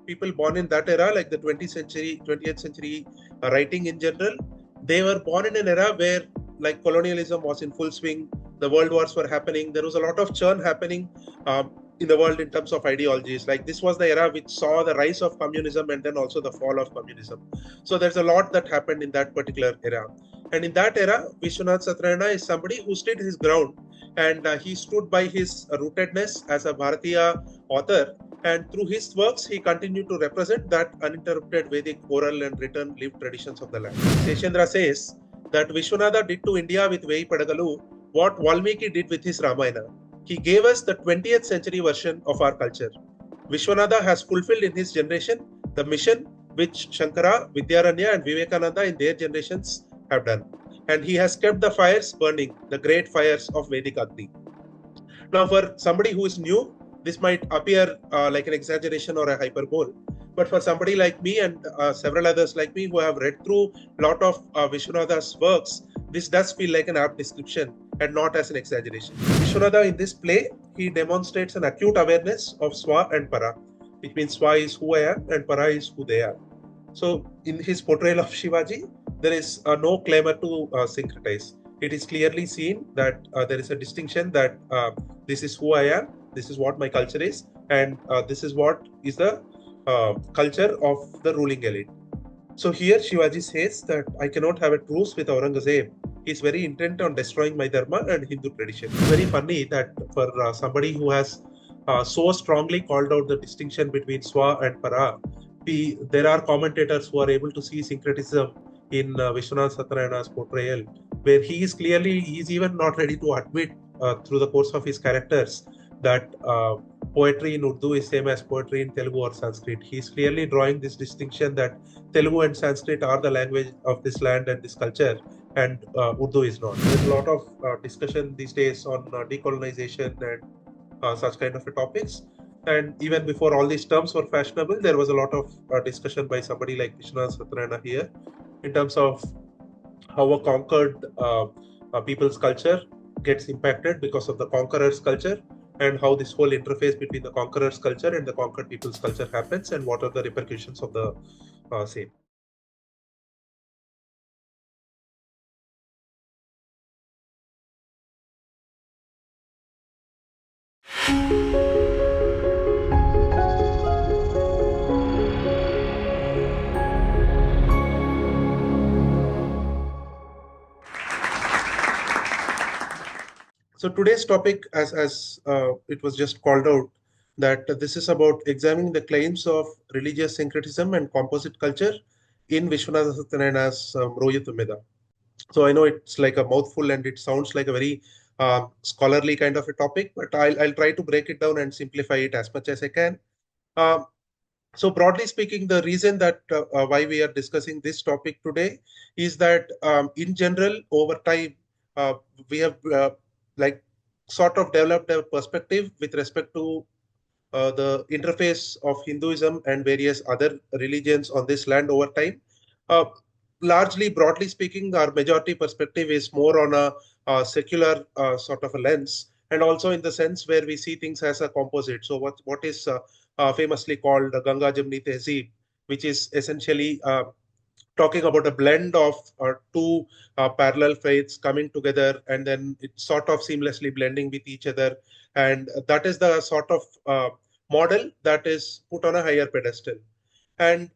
people born in that era, like the 20th century writing in general, they were born in an era where like colonialism was in full swing, the world wars were happening, there was a lot of churn happening in the world in terms of ideologies. Like this was the era which saw the rise of communism and then also the fall of communism. So there's a lot that happened in that particular era. And in that era, Viswanatha Satyanarayana is somebody who stood his ground, and he stood by his rootedness as a Bharatiya author. And through his works, he continued to represent that uninterrupted Vedic oral and written lived traditions of the land. Seshendra says that Vishwanatha did to India with Veyi Padagalu what Valmiki did with his Ramayana. He gave us the 20th century version of our culture. Vishwanatha has fulfilled in his generation the mission which Shankara, Vidyaranya and Vivekananda in their generations have done. And he has kept the fires burning, the great fires of Vedic Agni. Now, for somebody who is new, this might appear like an exaggeration or a hyperbole. But for somebody like me and several others like me who have read through a lot of Vishwanatha's works, this does feel like an apt description and not as an exaggeration. Vishwanatha in this play, he demonstrates an acute awareness of Swa and Para, which means Swa is who I am and Para is who they are. So in his portrayal of Shivaji, there is no clamor to syncretize. It is clearly seen that there is a distinction that this is who I am, this is what my culture is, and this is what is the culture of the ruling elite. So here Shivaji says that I cannot have a truce with Aurangzeb. He is very intent on destroying my dharma and Hindu tradition. It's very funny that for somebody who has so strongly called out the distinction between Swa and Para, there are commentators who are able to see syncretism in Viswanatha Satyanarayana's portrayal, where he's even not ready to admit through the course of his characters that poetry in Urdu is same as poetry in Telugu or Sanskrit. He's clearly drawing this distinction that Telugu and Sanskrit are the language of this land and this culture, and Urdu is not. There's a lot of discussion these days on decolonization and such kind of topics. And even before all these terms were fashionable, there was a lot of discussion by somebody like Viswanatha Satyanarayana here in terms of how a conquered people's culture gets impacted because of the conqueror's culture, and how this whole interface between the conqueror's culture and the conquered people's culture happens, and what are the repercussions of the same. So today's topic, as it was just called out, that this is about examining the claims of religious syncretism and composite culture in Viswanatha Satyanarayana's Mroyu Tummeda. So I know it's like a mouthful and it sounds like a very scholarly kind of a topic, but I'll try to break it down and simplify it as much as I can. So broadly speaking, the reason that why we are discussing this topic today is that in general, over time, we have like sort of developed a perspective with respect to the interface of Hinduism and various other religions on this land over time. Largely, broadly speaking, our majority perspective is more on a secular sort of a lens, and also in the sense where we see things as a composite. So what is famously called the Ganga Jamni Tehzeeb, which is essentially talking about a blend of two parallel faiths coming together, and then it's sort of seamlessly blending with each other. And that is the sort of model that is put on a higher pedestal. And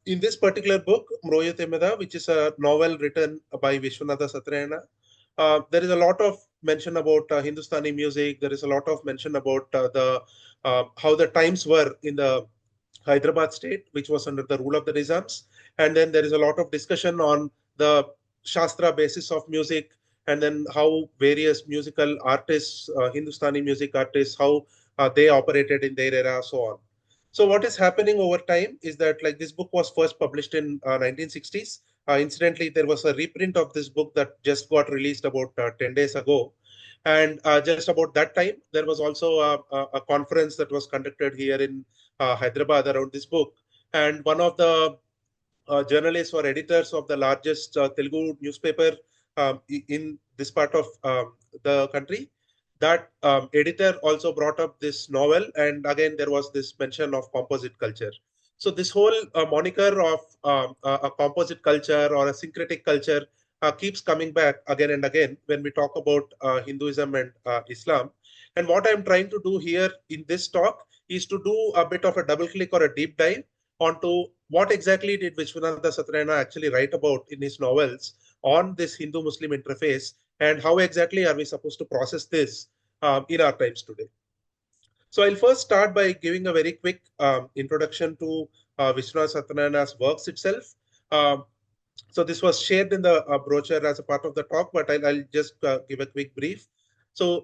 in this particular book, Mroyu Tummeda, which is a novel written by Viswanatha Satyanarayana, there is a lot of mention about Hindustani music. There is a lot of mention about how the times were in the Hyderabad state, which was under the rule of the Nizams. And then there is a lot of discussion on the Shastra basis of music, and then how various musical artists, Hindustani music artists, how they operated in their era, so on. So what is happening over time is that like this book was first published in 1960s. Incidentally, there was a reprint of this book that just got released about 10 days ago. And just about that time, there was also a conference that was conducted here in Hyderabad around this book. And one of the journalists or editors of the largest Telugu newspaper in this part of the country, that editor also brought up this novel. And again, there was this mention of composite culture. So this whole moniker of a composite culture or a syncretic culture keeps coming back again and again when we talk about Hinduism and Islam. And what I'm trying to do here in this talk is to do a bit of a double click or a deep dive onto what exactly did Viswanatha Satyanarayana actually write about in his novels on this Hindu-Muslim interface, and how exactly are we supposed to process this in our times today. So I'll first start by giving a very quick introduction to Viswanatha Satyanarayana's works itself. Um, so this was shared in the brochure as a part of the talk, but I'll just give a quick brief. So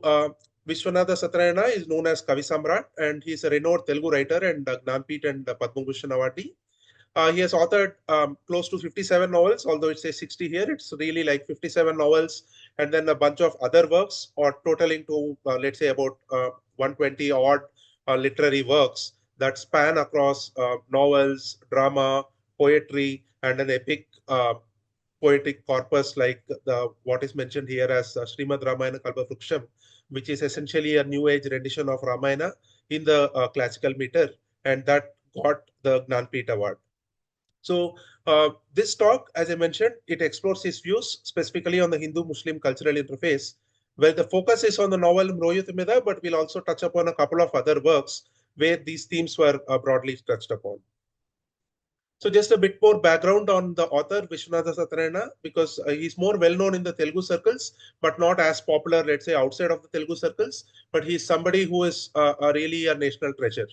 Viswanatha Satyanarayana is known as Kavi Samrat, and he's a renowned Telugu writer and Jnanpith and Padma Bhushan awardee. He has authored close to 57 novels, although it says 60 here. It's really like 57 novels and then a bunch of other works, or totaling to, let's say, about 120 odd literary works that span across novels, drama, poetry, and an epic poetic corpus like what is mentioned here as Srimad Ramayana Kalpavriksham, which is essentially a new age rendition of Ramayana in the classical meter, and that got the Jnanpith Award. So this talk, as I mentioned, it explores his views specifically on the Hindu-Muslim cultural interface, where the focus is on the novel Mroyu Tummeda, but we'll also touch upon a couple of other works where these themes were broadly touched upon. So just a bit more background on the author, Viswanatha Satyanarayana, because he's more well-known in the Telugu circles, but not as popular, let's say, outside of the Telugu circles. But he's somebody who is really a national treasure.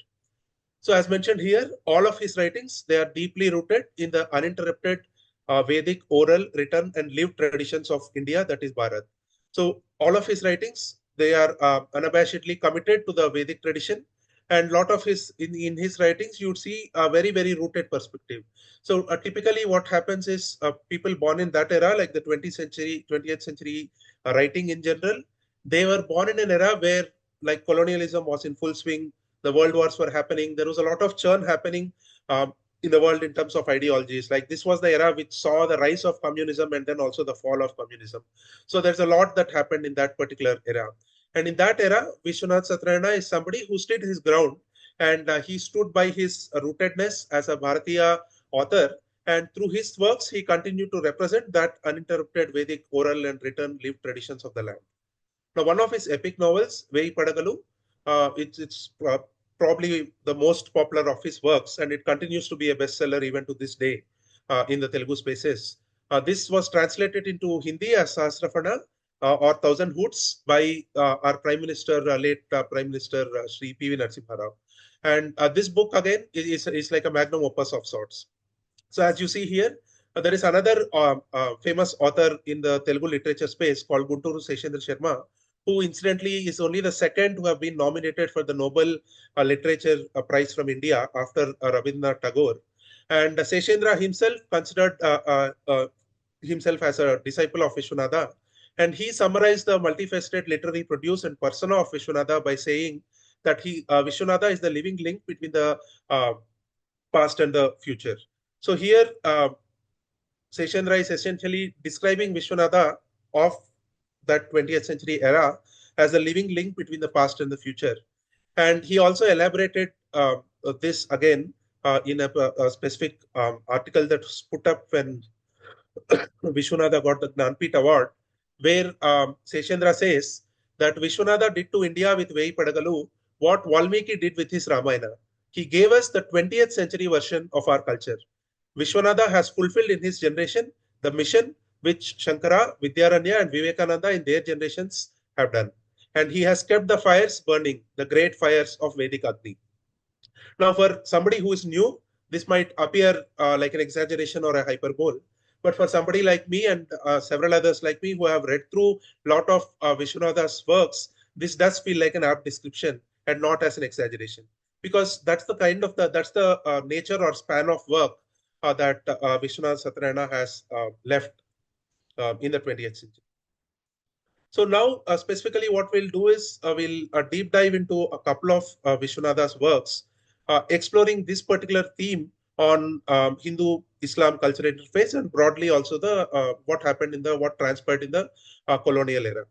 So as mentioned here, all of his writings, they are deeply rooted in the uninterrupted Vedic oral, written, and lived traditions of India, that is Bharat. So all of his writings, they are unabashedly committed to the Vedic tradition. And a lot of his, in his writings, you'd see a very, very rooted perspective. So typically what happens is people born in that era, like the 20th century writing in general, they were born in an era where like colonialism was in full swing, the world wars were happening. There was a lot of churn happening in the world in terms of ideologies. Like this was the era which saw the rise of communism and then also the fall of communism. So there's a lot that happened in that particular era. And in that era, Viswanatha Satyanarayana is somebody who stood his ground, and he stood by his rootedness as a Bharatiya author. And through his works, he continued to represent that uninterrupted Vedic oral and written lived traditions of the land. Now, one of his epic novels, Veyi Padagalu, it's probably the most popular of his works, and it continues to be a bestseller even to this day in the Telugu spaces. This was translated into Hindi as Sahasrafana or Thousand Hoods by our Prime Minister, late Prime Minister Sri P.V. Narasimha Rao. And this book again is like a magnum opus of sorts. So as you see here, there is another famous author in the Telugu literature space called Gunturu Seshendra Sharma, who incidentally is only the second to have been nominated for the Nobel Literature Prize from India after Rabindranath Tagore. And Seshendra himself considered himself as a disciple of Viswanatha. And he summarized the multifaceted literary produce and persona of Viswanatha by saying that Viswanatha is the living link between the past and the future. So here, Seshendra is essentially describing Viswanatha of that 20th century era as a living link between the past and the future. And he also elaborated this again in a specific article that was put up when Viswanatha got the Jnanpith Award, where Seshendra says that Viswanatha did to India with Veyi Padagalu what Valmiki did with his Ramayana. He gave us the 20th century version of our culture. Viswanatha has fulfilled in his generation the mission which Shankara, Vidyaranya, and Vivekananda in their generations have done. And he has kept the fires burning, the great fires of Vedic Agni. Now, for somebody who is new, this might appear like an exaggeration or a hyperbole. But for somebody like me and several others like me who have read through a lot of Viswanatha's works, this does feel like an apt description and not as an exaggeration. Because that's the kind of nature or span of work that Viswanatha Satyanarayana has left in the 20th century. So now specifically what we'll do is we'll deep dive into a couple of Viswanatha's works, exploring this particular theme on Hindu-Islam cultural interface and broadly also the what transpired in the colonial era.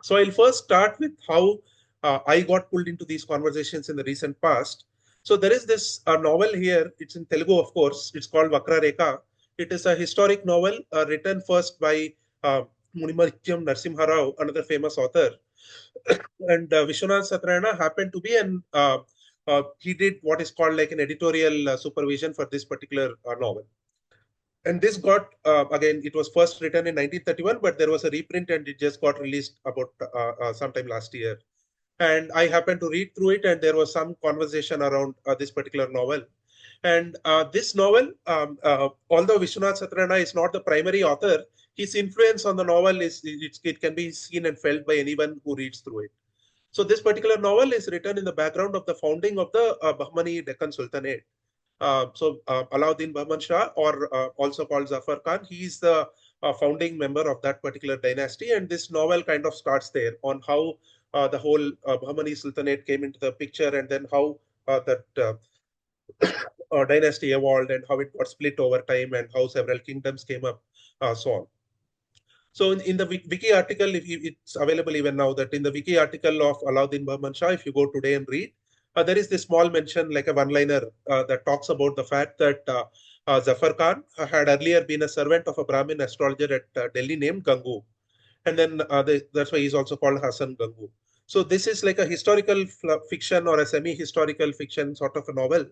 So I'll first start with how I got pulled into these conversations in the recent past. So there is this novel here. It's in Telugu, of course. It's called Vakra Rekha. It is a historic novel written first by uh, Munimatyam Narasimha Rao, another famous author. And Viswanatha Satyanarayana happened to be he did what is called like an editorial supervision for this particular novel. And this got, again, it was first written in 1931, but there was a reprint and it just got released about sometime last year. And I happened to read through it, and there was some conversation around this particular novel. And this novel, although Viswanatha Satyanarayana is not the primary author, his influence on the novel it can be seen and felt by anyone who reads through it. So this particular novel is written in the background of the founding of the Bahmani Deccan Sultanate. Alauddin Bahman Shah, or also called Zafar Khan, he is the founding member of that particular dynasty. And this novel kind of starts there on how the whole Bahmani Sultanate came into the picture, and then how that dynasty evolved and how it got split over time and how several kingdoms came up, so on. So in the wiki article, it's available even now, that in the wiki article of Alauddin Bahman Shah, if you go today and read, there is this small mention, like a one-liner, that talks about the fact that Zafar Khan had earlier been a servant of a Brahmin astrologer at Delhi named Gangu. And then that's why he's also called Hassan Gangu. So this is like a historical fiction or a semi-historical fiction sort of a novel,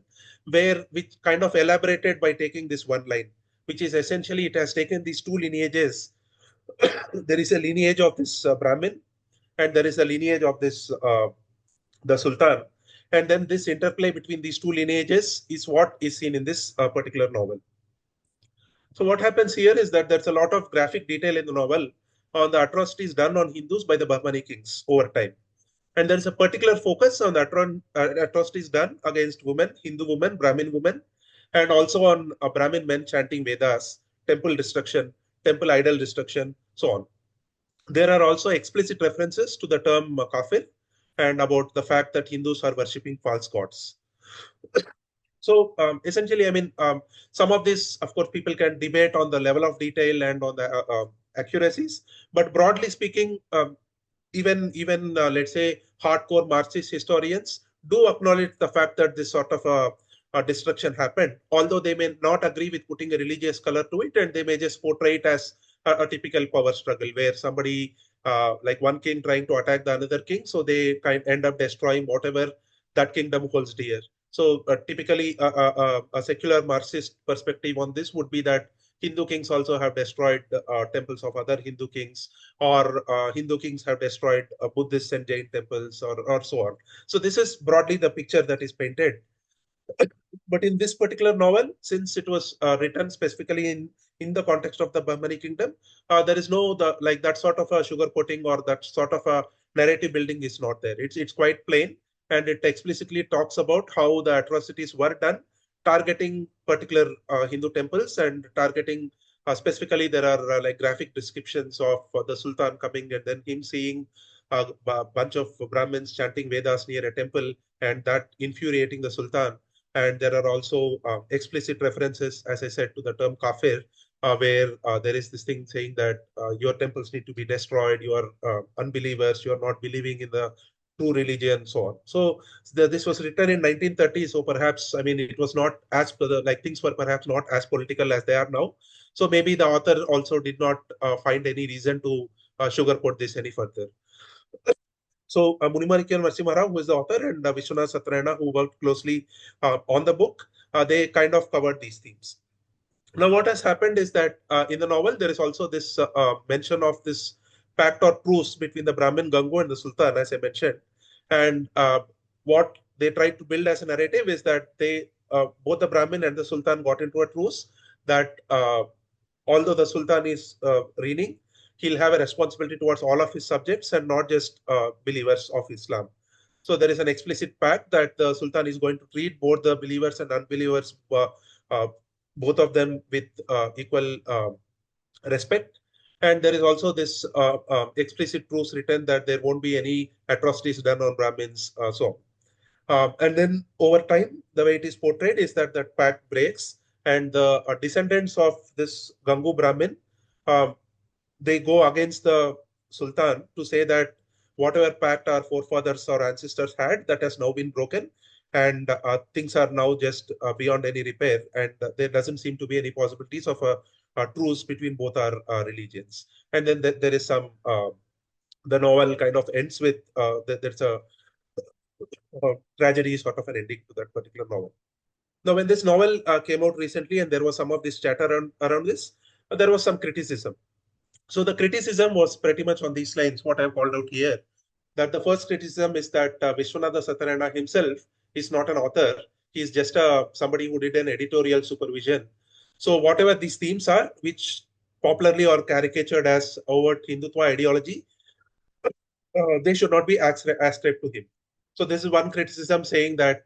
which kind of elaborated by taking this one line, which is essentially it has taken these two lineages. There is a lineage of this Brahmin, and there is a lineage of this the Sultan, and then this interplay between these two lineages is what is seen in this particular novel. So what happens here is that there's a lot of graphic detail in the novel on the atrocities done on Hindus by the Bahmani kings over time. And there is a particular focus on the atrocities done against women, Hindu women, Brahmin women, and also on Brahmin men chanting Vedas, temple destruction, temple idol destruction, so on. There are also explicit references to the term kafir and about the fact that Hindus are worshipping false gods. So essentially, I mean, some of this, of course, people can debate on the level of detail and on the accuracies. But broadly speaking, even let's say hardcore Marxist historians do acknowledge the fact that this sort of a destruction happened, although they may not agree with putting a religious color to it, and they may just portray it as a typical power struggle where somebody like one king trying to attack the another king, so they end up destroying whatever that kingdom holds dear. So typically, a secular Marxist perspective on this would be that Hindu kings also have destroyed temples of other Hindu kings, or Hindu kings have destroyed Buddhist and Jain temples, or so on. So this is broadly the picture that is painted. But in this particular novel, since it was written specifically in the context of the Bahmani kingdom, there is no like that sort of a sugarcoating or that sort of a narrative building is not there. It's quite plain, and it explicitly talks about how the atrocities were done, targeting particular Hindu temples and targeting specifically there are like graphic descriptions of the Sultan coming and then him seeing a bunch of Brahmins chanting Vedas near a temple, and that infuriating the Sultan. And there are also explicit references, as I said, to the term kafir, where there is this thing saying that your temples need to be destroyed, you are unbelievers, you are not believing in the true religion, so on. So this was written in 1930, so perhaps, I mean, it was not as like things were perhaps not as political as they are now. So maybe the author also did not find any reason to sugarcoat this any further. So Munimanikyan Narasimha, who is the author, and Viswanatha Satyanarayana, who worked closely on the book, they kind of covered these themes. Now, what has happened is that in the novel, there is also this mention of this pact or truce between the Brahmin Gangu and the Sultan, as I mentioned. And what they tried to build as a narrative is that they both the Brahmin and the Sultan got into a truce that although the Sultan is reigning, he'll have a responsibility towards all of his subjects and not just believers of Islam. So there is an explicit pact that the Sultan is going to treat both the believers and unbelievers, both of them with equal respect. And there is also this explicit truce written that there won't be any atrocities done on Brahmins. And then over time, the way it is portrayed is that that pact breaks, and the descendants of this Gangu Brahmin, they go against the Sultan to say that whatever pact our forefathers or ancestors had, that has now been broken, and things are now just beyond any repair, and there doesn't seem to be any possibilities of a truce between both our religions. And then there is some the novel kind of ends with there's a tragedy sort of an ending to that particular novel. Now, when this novel came out recently, and there was some of this chat around this, there was some criticism. So the criticism was pretty much on these lines, what I've called out here, that the first criticism is that Viswanatha Satyanarayana himself is not an author. He is just somebody who did an editorial supervision. So whatever these themes are, which popularly are caricatured as overt Hindutva ideology, they should not be ascribed to him. So this is one criticism, saying that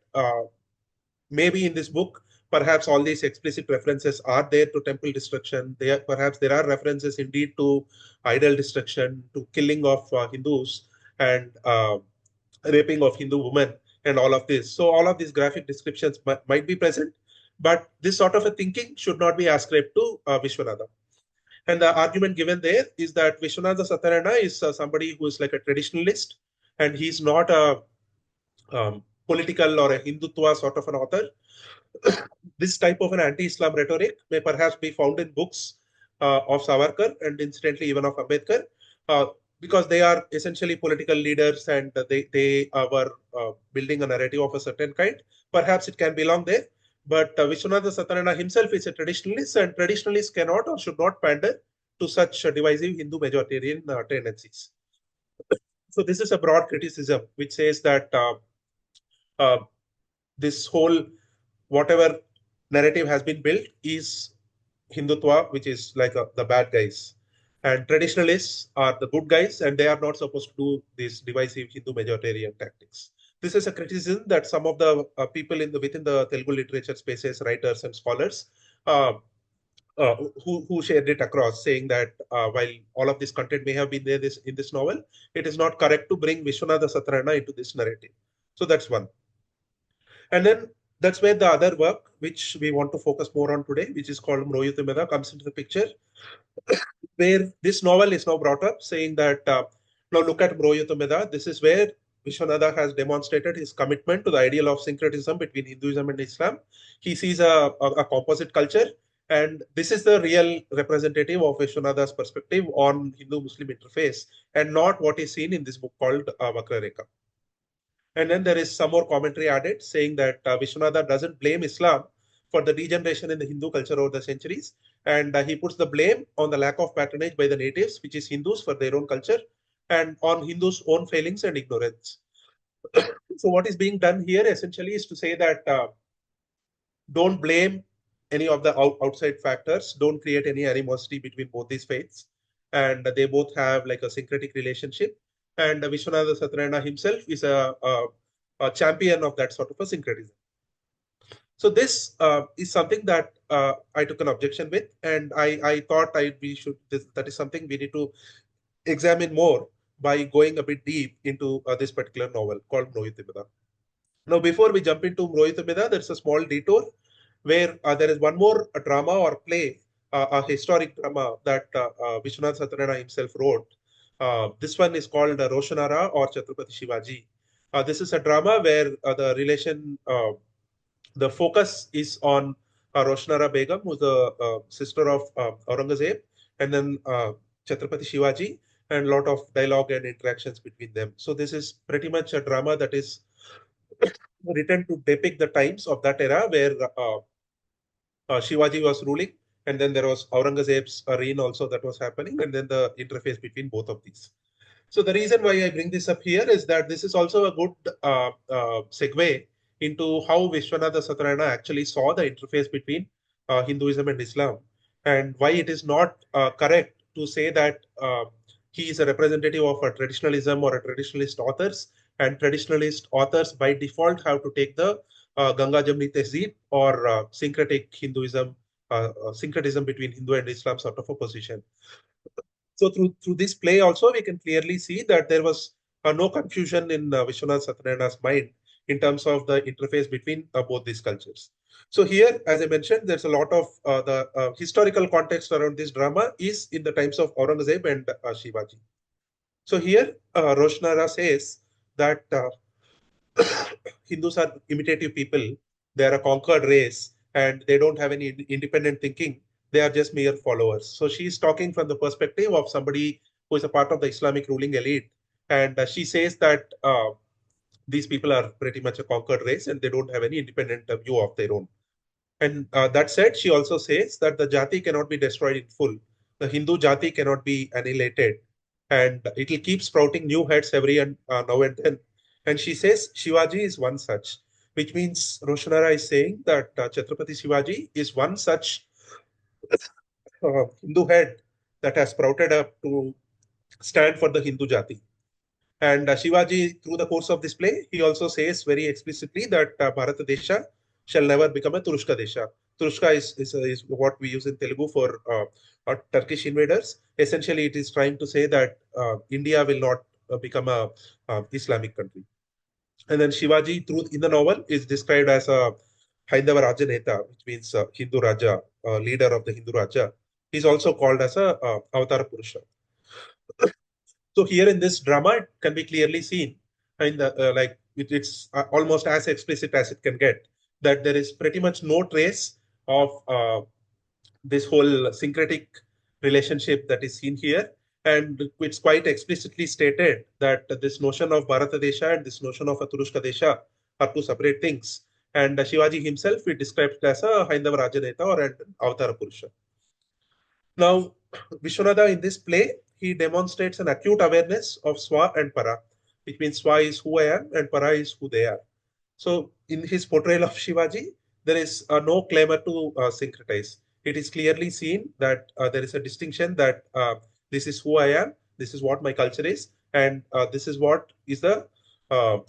maybe in this book, perhaps all these explicit references are there to temple destruction. Perhaps there are references indeed to idol destruction, to killing of Hindus, and raping of Hindu women, and all of this. So all of these graphic descriptions might be present, but this sort of a thinking should not be ascribed to Vishwanatha. And the argument given there is that Viswanatha Satyanarayana is somebody who is like a traditionalist, and he's not a political or a Hindutva sort of an author. This type of an anti-Islam rhetoric may perhaps be found in books of Savarkar and incidentally even of Ambedkar, because they are essentially political leaders, and they were building a narrative of a certain kind. Perhaps it can belong there. But Viswanatha Satyanarayana himself is a traditionalist, and traditionalists cannot or should not pander to such divisive Hindu majoritarian tendencies. So this is a broad criticism which says that this whole, whatever narrative has been built is Hindutva, which is like the bad guys. And traditionalists are the good guys, and they are not supposed to do these divisive Hindu majoritarian tactics. This is a criticism that some of the people within the Telugu literature spaces, writers and scholars, who shared it across, saying that while all of this content may have been there in this novel, it is not correct to bring Viswanatha Satyanarayana into this narrative. So that's one. And then that's where the other work, which we want to focus more on today, which is called Mroyu Tummeda, comes into the picture, where this novel is now brought up, saying that now look at Mroyu Tummeda. This is where Viswanatha has demonstrated his commitment to the ideal of syncretism between Hinduism and Islam. He sees a composite culture, and this is the real representative of Viswanatha's perspective on Hindu-Muslim interface, and not what is seen in this book called Vakra Rekha. And then there is some more commentary added, saying that Viswanatha doesn't blame Islam for the degeneration in the Hindu culture over the centuries, and he puts the blame on the lack of patronage by the natives, which is Hindus, for their own culture, and on Hindus' own failings and ignorance. So what is being done here essentially is to say that don't blame any of the outside factors, don't create any animosity between both these faiths, and they both have like a syncretic relationship. And Viswanatha Satyanarayana himself is a champion of that sort of a syncretism. So this is something that I took an objection with, and I thought that is something we need to examine more by going a bit deep into this particular novel called Mroyu Tummeda. Now, before we jump into Mroyu Tummeda, there's a small detour where there is one more drama or play, a historic drama that Viswanatha Satyanarayana himself wrote. This one is called Roshanara or Chhatrapati Shivaji. This is a drama where the focus is on Roshanara Begum, who's the sister of Aurangzeb, and then Chhatrapati Shivaji, and a lot of dialogue and interactions between them. So this is pretty much a drama that is written to depict the times of that era where Shivaji was ruling, and then there was Aurangzeb's reign also that was happening, and then the interface between both of these. So the reason why I bring this up here is that this is also a good segue into how Viswanatha Satyanarayana actually saw the interface between Hinduism and Islam, and why it is not correct to say that he is a representative of a traditionalism or a traditionalist authors, and traditionalist authors by default have to take the Ganga Jamni Tehzeeb or syncretic Hinduism, syncretism between Hindu and Islam sort of a position. So through this play also, we can clearly see that there was no confusion in Viswanatha Satyanarayana's mind in terms of the interface between both these cultures. So here, as I mentioned, there's a lot of the historical context around this drama is in the times of Aurangzeb and Shivaji. So here, Roshanara says that Hindus are imitative people. They are a conquered race and they don't have any independent thinking. They are just mere followers. So she's talking from the perspective of somebody who is a part of the Islamic ruling elite. And she says that these people are pretty much a conquered race and they don't have any independent view of their own. And that said, she also says that the Jati cannot be destroyed in full. The Hindu Jati cannot be annihilated. And it will keep sprouting new heads every now and then. And she says Shivaji is one such, which means Roshanara is saying that Chhatrapati Shivaji is one such Hindu head that has sprouted up to stand for the Hindu Jati. And Shivaji, through the course of this play, he also says very explicitly that Bharata Desha shall never become a Turushka Desha. Turushka is what we use in Telugu for Turkish invaders. Essentially, it is trying to say that India will not become a Islamic country. And then Shivaji, through in the novel, is described as a Haindava Rajaneta, which means Hindu Raja, leader of the Hindu Raja. He's also called as a Avatara Purusha. So here in this drama, it can be clearly seen, in the it's almost as explicit as it can get, that there is pretty much no trace of this whole syncretic relationship that is seen here, and it's quite explicitly stated that this notion of Bharata Desha and this notion of a Turushka Desha are two separate things. And Shivaji himself, he described it as a Haindava Rajaneta or an Avatara Purusha. Now, Vishwanatha in this play, he demonstrates an acute awareness of Swa and Para, which means Swa is who I am and Para is who they are. So, in his portrayal of Shivaji, there is no clamor to syncretize. It is clearly seen that there is a distinction that this is who I am, this is what my culture is, and this is what is the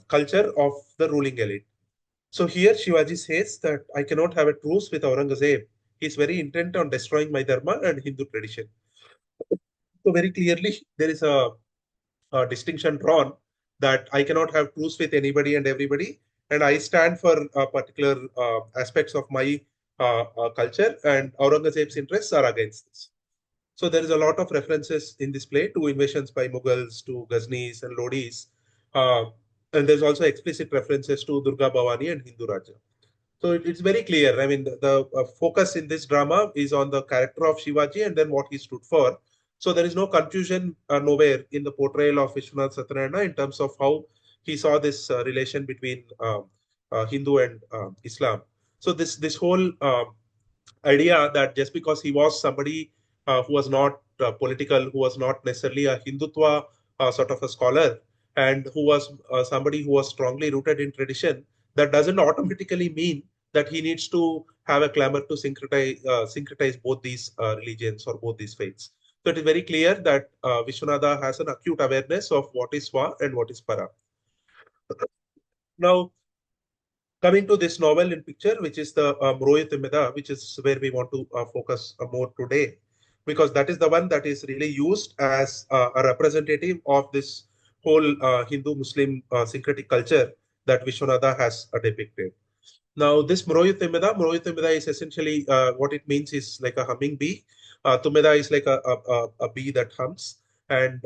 culture of the ruling elite. So here Shivaji says that I cannot have a truce with Aurangzeb. He is very intent on destroying my dharma and Hindu tradition. So very clearly there is a distinction drawn that I cannot have truce with anybody and everybody, and I stand for particular aspects of my culture, and Aurangzeb's interests are against this. So there is a lot of references in this play to invasions by Mughals, to Ghaznis and Lodis, and there's also explicit references to Durga Bhavani and Hindu Raja. So it's very clear. I mean, the focus in this drama is on the character of Shivaji and then what he stood for. So there is no confusion nowhere in the portrayal of Viswanatha Satyanarayana in terms of how he saw this relation between Hindu and Islam. So this whole idea that just because he was somebody who was not political, who was not necessarily a Hindutva sort of a scholar, and who was somebody who was strongly rooted in tradition, that doesn't automatically mean that he needs to have a clamor to syncretize both these religions or both these faiths. So it is very clear that Vishwanatha has an acute awareness of what is Swa and what is Para. Now, coming to this novel in picture, which is the Mroyu Tummeda, which is where we want to focus more today, because that is the one that is really used as a representative of this whole Hindu-Muslim syncretic culture that Vishwanatha has depicted. Now, this Mroyu Tummeda is essentially what it means is like a humming bee. Tummeda is like a bee that hums, and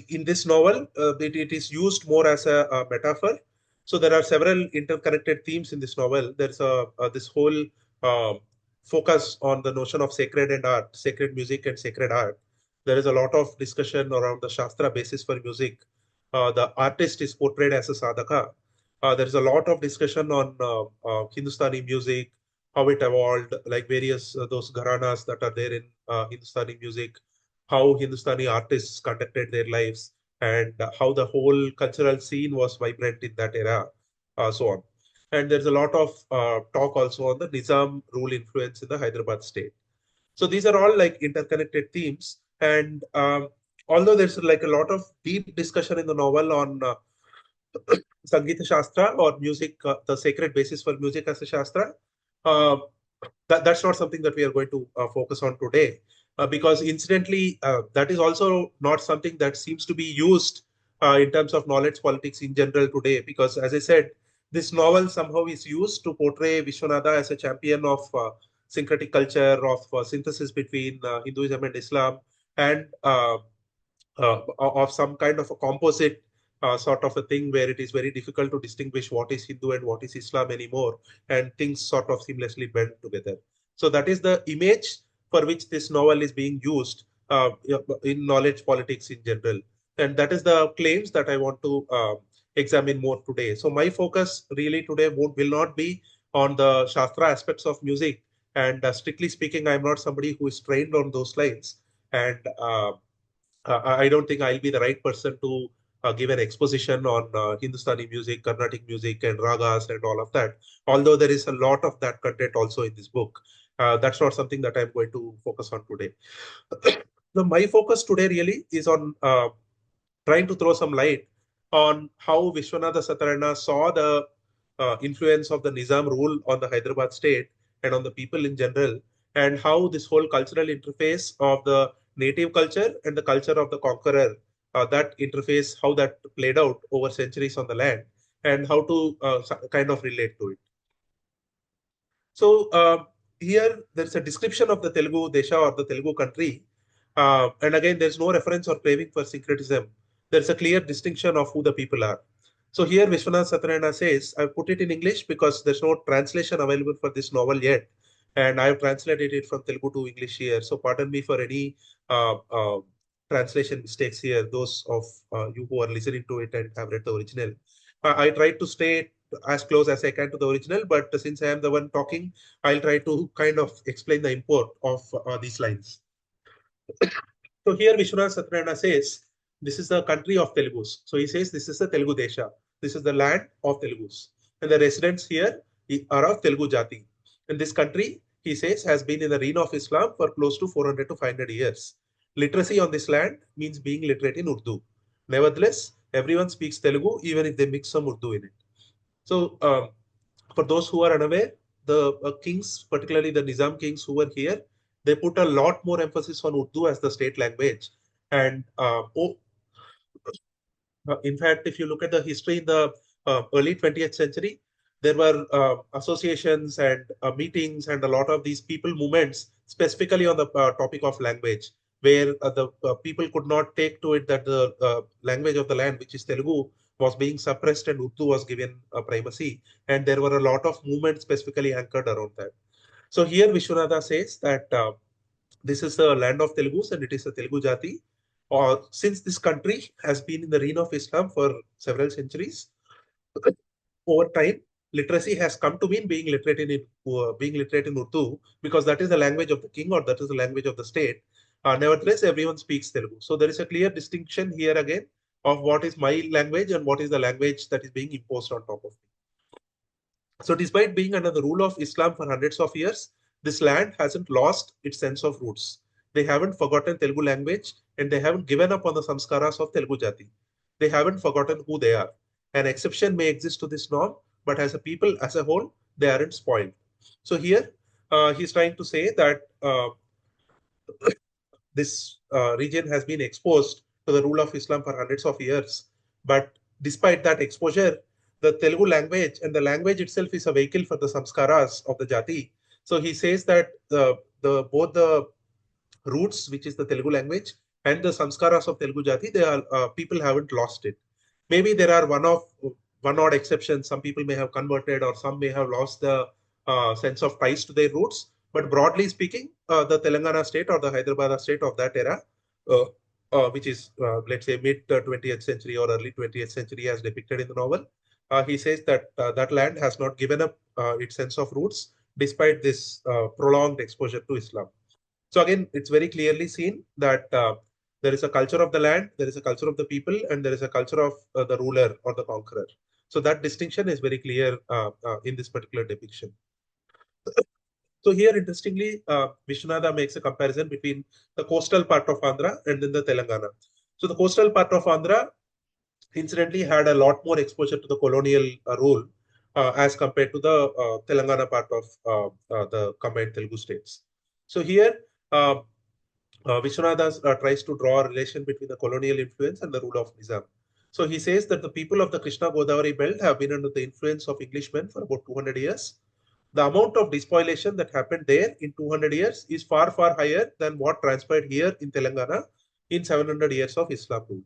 in this novel, it is used more as a metaphor. So there are several interconnected themes in this novel. There's this whole focus on the notion of sacred and art, sacred music and sacred art. There is a lot of discussion around the Shastra basis for music. The artist is portrayed as a sadhaka. There is a lot of discussion on Hindustani music, how it evolved, like various those gharanas that are there in Hindustani music, how Hindustani artists conducted their lives, and how the whole cultural scene was vibrant in that era, so on. And there's a lot of talk also on the Nizam rule influence in the Hyderabad state. So these are all like interconnected themes. And although there's like a lot of deep discussion in the novel on Sangeeta Shastra or music, the sacred basis for music as a Shastra, uh, that's not something that we are going to focus on today. Because incidentally, that is also not something that seems to be used in terms of knowledge politics in general today. Because as I said, this novel somehow is used to portray Vishwanatha as a champion of syncretic culture, of synthesis between Hinduism and Islam, and of some kind of a composite sort of a thing where it is very difficult to distinguish what is Hindu and what is Islam anymore, and things sort of seamlessly blend together. So that is the image for which this novel is being used in knowledge politics in general. And that is the claims that I want to examine more today. So my focus really today will not be on the Shastra aspects of music. And strictly speaking, I'm not somebody who is trained on those lines. And I don't think I'll be the right person to give an exposition on Hindustani music, Carnatic music, and ragas and all of that. Although there is a lot of that content also in this book. That's not something that I'm going to focus on today. My focus today really is on trying to throw some light on how Viswanatha Satyanarayana saw the influence of the Nizam rule on the Hyderabad state and on the people in general, and how this whole cultural interface of the native culture and the culture of the conqueror, that interface, how that played out over centuries on the land, and how to kind of relate to it. So here there's a description of the Telugu Desha or the Telugu country. And again, there's no reference or craving for syncretism. There's a clear distinction of who the people are. So here Viswanatha Satyanarayana says, I've put it in English because there's no translation available for this novel yet. And I've translated it from Telugu to English here. So pardon me for any translation mistakes here, those of you who are listening to it and have read the original. I tried to stay as close as I can to the original, but since I am the one talking, I'll try to kind of explain the import of these lines. So here Vishwanath Satyanarayana says, this is the country of Telugus. So he says, this is the Telugu Desha. This is the land of Telugus. And the residents here are of Telugu Jati. And this country, he says, has been in the reign of Islam for close to 400 to 500 years. Literacy on this land means being literate in Urdu. Nevertheless, everyone speaks Telugu, even if they mix some Urdu in it. So for those who are unaware, the kings, particularly the Nizam kings who were here, they put a lot more emphasis on Urdu as the state language. And in fact, if you look at the history in the early 20th century, there were associations and meetings and a lot of these people movements, specifically on the topic of language, where the people could not take to it that the language of the land, which is Telugu, was being suppressed and Urdu was given primacy. And there were a lot of movements specifically anchored around that. So here Vishwanatha says that this is the land of Telugus and it is a Telugu Jati. Or since this country has been in the reign of Islam for several centuries, over time, literacy has come to mean being literate in Urdu, because that is the language of the king or that is the language of the state. Nevertheless, everyone speaks Telugu. So there is a clear distinction here again of what is my language and what is the language that is being imposed on top of me. So despite being under the rule of Islam for hundreds of years, this land hasn't lost its sense of roots. They haven't forgotten Telugu language and they haven't given up on the samskaras of Telugu Jati. They haven't forgotten who they are. An exception may exist to this norm, but as a people, as a whole, they aren't spoiled. So here, he's trying to say that this region has been exposed to the rule of Islam for hundreds of years. But despite that exposure, the Telugu language and the language itself is a vehicle for the samskaras of the Jati. So he says that both the roots, which is the Telugu language, and the samskaras of Telugu Jati, they are people haven't lost it. Maybe there are one odd exception. Some people may have converted, or some may have lost the sense of ties to their roots. But broadly speaking, the Telangana state or the Hyderabad state of that era, which is let's say mid 20th century or early 20th century, as depicted in the novel, he says that that land has not given up its sense of roots despite this prolonged exposure to Islam. So again, it's very clearly seen that there is a culture of the land, there is a culture of the people, and there is a culture of the ruler or the conqueror. So that distinction is very clear in this particular depiction. So here, interestingly, Vishwanatha makes a comparison between the coastal part of Andhra and then the Telangana. So the coastal part of Andhra, incidentally, had a lot more exposure to the colonial rule as compared to the Telangana part of the combined Telugu states. So here, Vishwanatha tries to draw a relation between the colonial influence and the rule of Nizam. So he says that the people of the Krishna Godavari belt have been under the influence of Englishmen for about 200 years. The amount of despoliation that happened there in 200 years is far, far higher than what transpired here in Telangana in 700 years of Islam rule.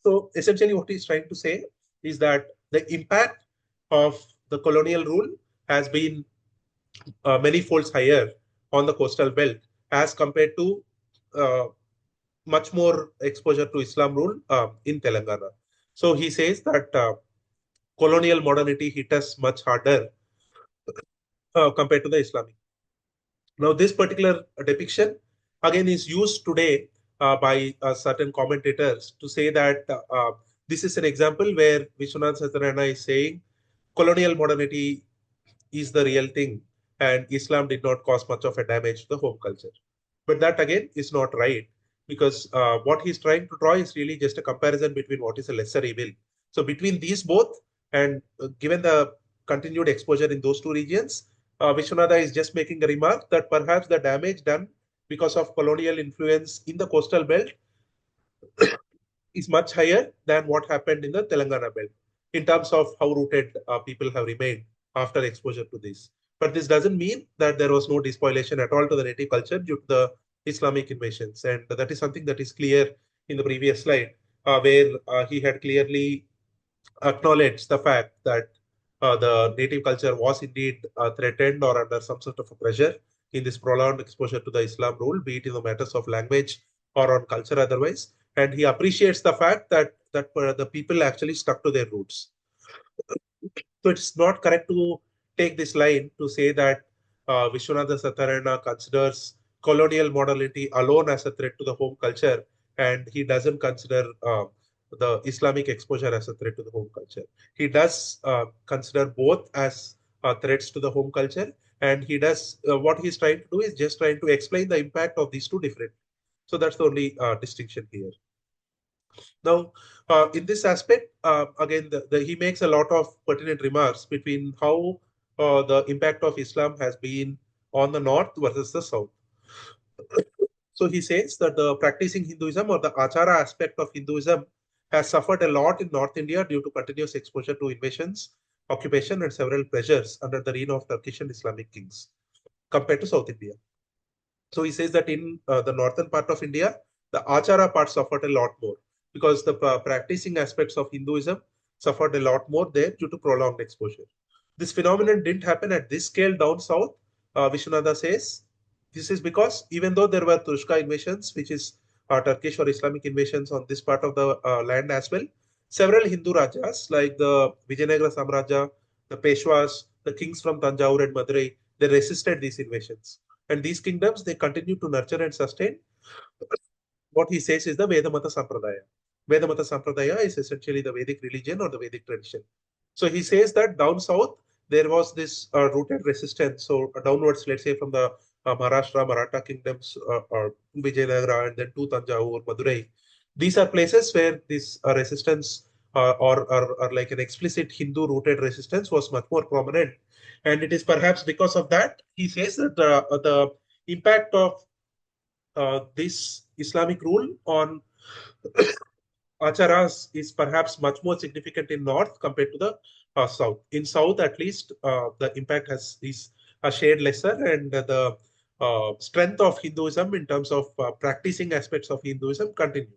So essentially what he's trying to say is that the impact of the colonial rule has been many folds higher on the coastal belt as compared to uh, much more exposure to Islam rule in Telangana. So he says that colonial modernity hit us much harder compared to the Islamic. Now, this particular depiction again is used today by certain commentators to say that this is an example where Viswanatha Satyanarayana is saying colonial modernity is the real thing and Islam did not cause much of a damage to the home culture. But that again is not right because what he's trying to draw is really just a comparison between what is a lesser evil. So between these both and given the continued exposure in those two regions, Vishwanatha is just making a remark that perhaps the damage done because of colonial influence in the coastal belt is much higher than what happened in the Telangana belt in terms of how rooted people have remained after exposure to this. But this doesn't mean that there was no despoilation at all to the native culture due to the Islamic invasions. And that is something that is clear in the previous slide, where he had clearly acknowledged the fact that the native culture was indeed threatened or under some sort of a pressure in this prolonged exposure to the Islam rule, be it in the matters of language or on culture otherwise. And he appreciates the fact that the people actually stuck to their roots. So it's not correct to take this line to say that Vishwanatha Satyanarayana considers colonial modernity alone as a threat to the home culture, and he doesn't consider the Islamic exposure as a threat to the home culture. He does consider both as threats to the home culture, and he does what he's trying to do is just trying to explain the impact of these two different. So that's the only distinction here. Now, in this aspect, again, he makes a lot of pertinent remarks between how the impact of Islam has been on the north versus the south. So he says that the practicing Hinduism or the Achara aspect of Hinduism has suffered a lot in North India due to continuous exposure to invasions, occupation, and several pressures under the reign of Turkish and Islamic kings compared to South India. So he says that in the northern part of India, the Achara part suffered a lot more because the practicing aspects of Hinduism suffered a lot more there due to prolonged exposure. This phenomenon didn't happen at this scale down south, Vishwanatha says. This is because even though there were Tushka invasions, which is Turkish or Islamic invasions on this part of the land as well, several Hindu Rajas like the Vijayanagara Samraja, the Peshwas, the kings from Tanjore and Madurai, they resisted these invasions. And these kingdoms, they continue to nurture and sustain what he says is the Vedamata Sampradaya. Vedamata Sampradaya is essentially the Vedic religion or the Vedic tradition. So he says that down south, there was this rooted resistance. So downwards, let's say from the Maharashtra, Maratha kingdoms, or Vijayanagara, and then to Tanjore, Madurai. These are places where this resistance or like an explicit Hindu rooted resistance was much more prominent. And it is perhaps because of that, he says that the impact of this Islamic rule on acharas is perhaps much more significant in north compared to the south. In south, at least, the impact is shared lesser, and the strength of Hinduism in terms of practicing aspects of Hinduism continue.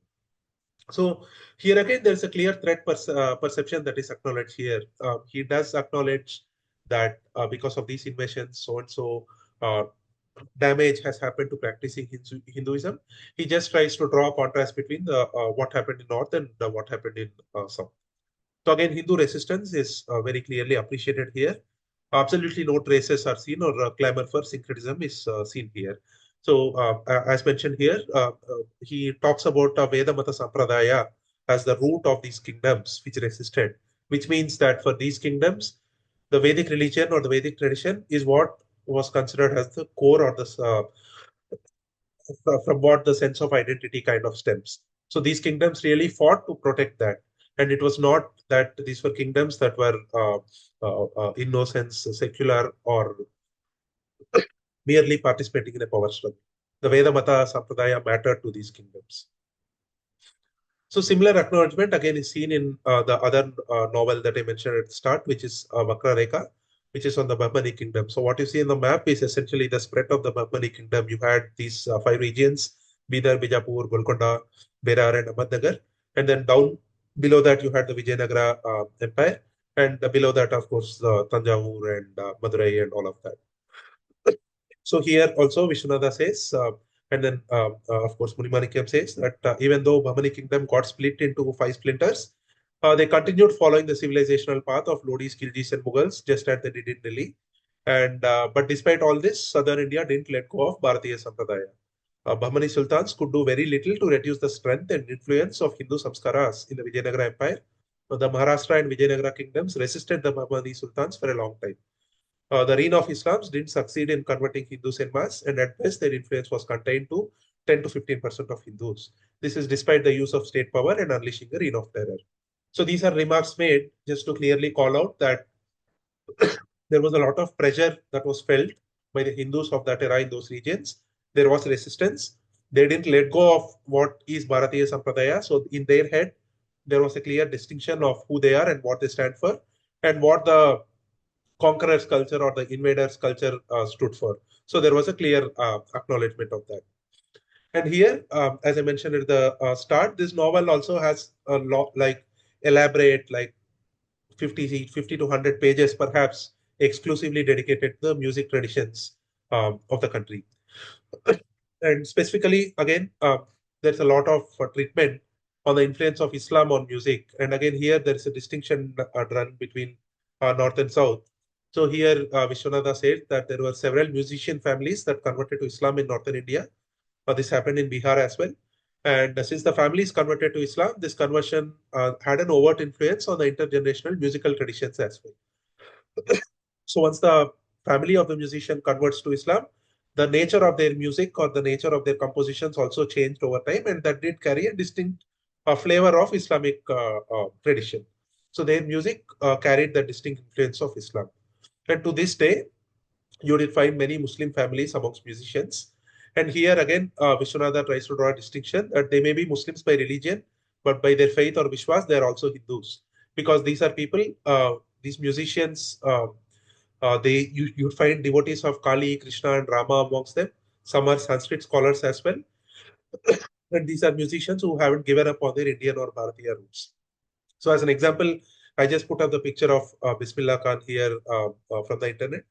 So here again, there's a clear threat perception that is acknowledged here. He does acknowledge that because of these invasions, so and so damage has happened to practicing Hinduism. He just tries to draw a contrast between the what happened in north and what happened in south. So again, Hindu resistance is very clearly appreciated here. Absolutely no traces are seen or clamor for syncretism is seen here. So as mentioned here, he talks about Vedamata Sampradaya as the root of these kingdoms which resisted, which means that for these kingdoms, the Vedic religion or the Vedic tradition is what was considered as the core or the from what the sense of identity kind of stems. So these kingdoms really fought to protect that. And it was not that these were kingdoms that were, in no sense, secular or merely participating in a power struggle. The Vedamata Sampradaya mattered to these kingdoms. So similar acknowledgement again is seen in the other novel that I mentioned at the start, which is Vakra Rekha, which is on the Bahmani kingdom. So what you see in the map is essentially the spread of the Bahmani kingdom. You had these 5 regions: Bidar, Bijapur, Golconda, Berar, and Ahmednagar. And then down Below that, you had the Vijayanagara Empire, and below that, of course, Tanjavur and Madurai and all of that. So here also Vishwanatha says, and then of course Munimanikam says that even though Bahmani kingdom got split into 5 splinters, they continued following the civilizational path of Lodis, Khiljis, and Mughals, just as they did in Delhi. And but despite all this, southern India didn't let go of Bharatiya Sampradaya. Bahmani sultans could do very little to reduce the strength and influence of Hindu samskaras in the Vijayanagara Empire. The Maharashtra and Vijayanagara kingdoms resisted the Bahmani sultans for a long time. The reign of Islam didn't succeed in converting Hindus en masse, and at best their influence was contained to 10 to 15% of Hindus. This is despite the use of state power and unleashing a reign of terror. So these are remarks made just to clearly call out that there was a lot of pressure that was felt by the Hindus of that era in those regions. There was resistance. They didn't let go of what is Bharatiya Sampradaya. So in their head, there was a clear distinction of who they are and what they stand for, and what the conqueror's culture or the invader's culture stood for. So there was a clear acknowledgement of that. And here, as I mentioned at the start, this novel also has a lot like elaborate, like 50 to 100 pages, perhaps exclusively dedicated to the music traditions of the country. And specifically, again, there's a lot of treatment on the influence of Islam on music. And again, here there is a distinction drawn between North and South. So here, Vishwanatha said that there were several musician families that converted to Islam in northern India. This happened in Bihar as well. And since the families converted to Islam, this conversion had an overt influence on the intergenerational musical traditions as well. So once the family of the musician converts to Islam, the nature of their music or the nature of their compositions also changed over time, and that did carry a distinct flavor of Islamic tradition. So their music carried the distinct influence of Islam. And to this day, you will find many Muslim families amongst musicians. And here again, Vishwanatha tries to draw a distinction that they may be Muslims by religion, but by their faith or Vishwas, they are also Hindus. Because these are people, these musicians, you find devotees of Kali, Krishna, and Rama amongst them. Some are Sanskrit scholars as well. And these are musicians who haven't given up on their Indian or Bharatiya roots. So as an example, I just put up the picture of Bismillah Khan here from the internet.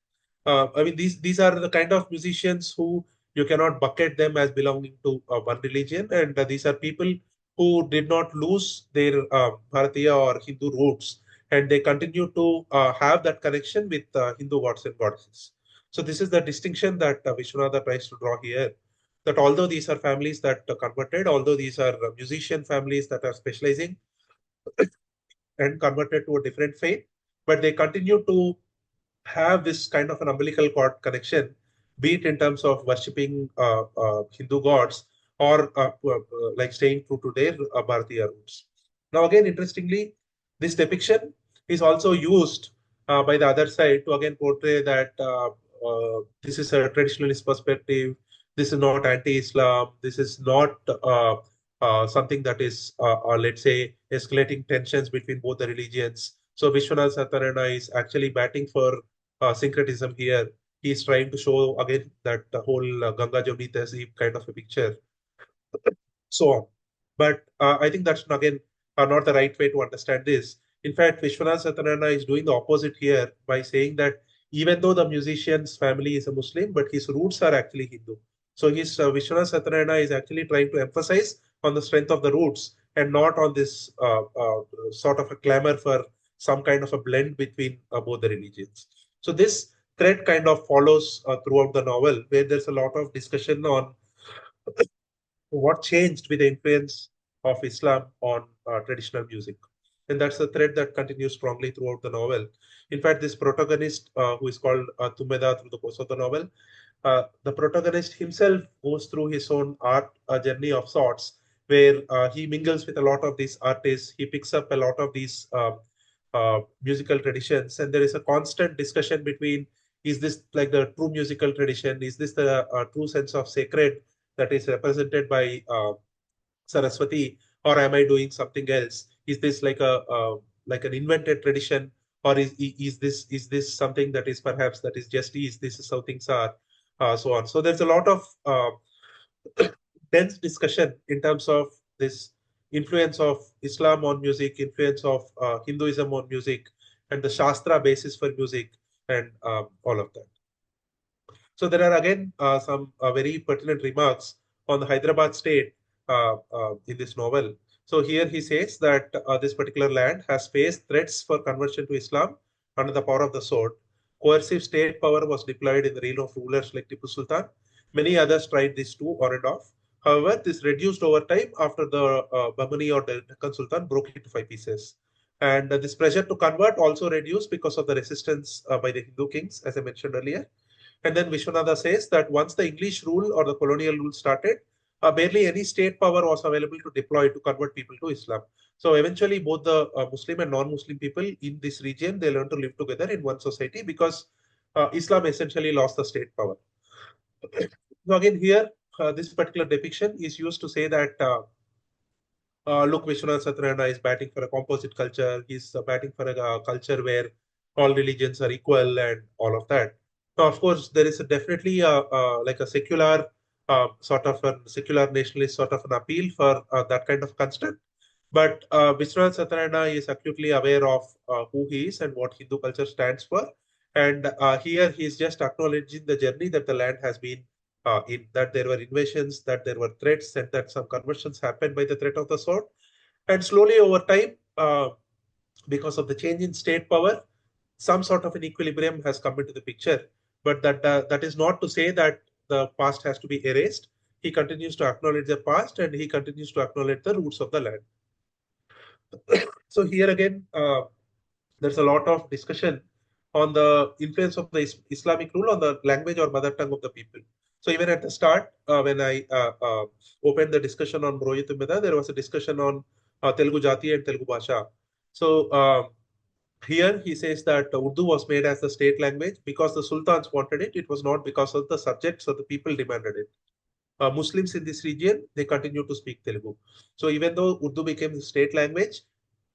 I mean, these are the kind of musicians who you cannot bucket them as belonging to one religion, and these are people who did not lose their Bharatiya or Hindu roots, and they continue to have that connection with Hindu gods and goddesses. So this is the distinction that Vishwanatha tries to draw here. That although these are families that converted, although these are musician families that are specializing and converted to a different faith, but they continue to have this kind of an umbilical cord connection, be it in terms of worshipping Hindu gods or like staying true to their Bharatiya roots. Now, again, interestingly, this depiction is also used by the other side to again portray that this is a traditionalist perspective. This is not anti-Islam. This is not something that is, let's say, escalating tensions between both the religions. So Vishwanath Satyanarayana is actually batting for syncretism here. He's trying to show again that the whole Ganga Jamni Tehzeeb kind of a picture, so on. But I think that's again not the right way to understand this. In fact, Vishwanath Satyanarayana is doing the opposite here by saying that even though the musician's family is a Muslim, but his roots are actually Hindu. So his Vishwanath Satyanarayana is actually trying to emphasize on the strength of the roots and not on this sort of a clamor for some kind of a blend between both the religions. So this thread kind of follows throughout the novel, where there's a lot of discussion on what changed with the influence of Islam on traditional music. And that's a thread that continues strongly throughout the novel. In fact, this protagonist, who is called Tummeda through the course of the novel, the protagonist himself goes through his own art journey of sorts, where he mingles with a lot of these artists. He picks up a lot of these musical traditions, and there is a constant discussion between, is this like the true musical tradition? Is this the true sense of sacred that is represented by Saraswati, or am I doing something else? Is this like an invented tradition, or is this something that is perhaps that is just this is how things are, so on. So there's a lot of dense discussion in terms of this influence of Islam on music, influence of Hinduism on music, and the Shastra basis for music, and all of that. So there are again some very pertinent remarks on the Hyderabad state in this novel. So here he says that this particular land has faced threats for conversion to Islam under the power of the sword. Coercive state power was deployed in the reign of rulers like Tipu Sultan. Many others tried this too, on and off. However, this reduced over time after the Bahmani or the Deccan Sultan broke it to 5 pieces. And this pressure to convert also reduced because of the resistance by the Hindu kings, as I mentioned earlier. And then Viswanatha says that once the English rule or the colonial rule started, barely any state power was available to deploy to convert people to Islam. So eventually, both the Muslim and non-Muslim people in this region, they learn to live together in one society because Islam essentially lost the state power. So again, here, this particular depiction is used to say that look, Viswanatha Satyanarayana is batting for a composite culture. He's batting for a culture where all religions are equal and all of that. Now, of course, there is definitely like a secular sort of a secular nationalist sort of an appeal for that kind of construct. But Viswanatha Satyanarayana is acutely aware of who he is and what Hindu culture stands for. And here he is just acknowledging the journey that the land has been in, that there were invasions, that there were threats, and that some conversions happened by the threat of the sword. And slowly over time, because of the change in state power, some sort of an equilibrium has come into the picture. But that is not to say that the past has to be erased. He continues to acknowledge the past and he continues to acknowledge the roots of the land. So here again, there's a lot of discussion on the influence of the Islamic rule on the language or mother tongue of the people. So even at the start, when I opened the discussion on Mroyu Tummeda, there was a discussion on Telugu Jati and Telugu Bhasha. So here he says that Urdu was made as the state language because the sultans wanted it. It was not because of the subjects or the people demanded it. Muslims in this region, they continue to speak Telugu. So even though Urdu became the state language,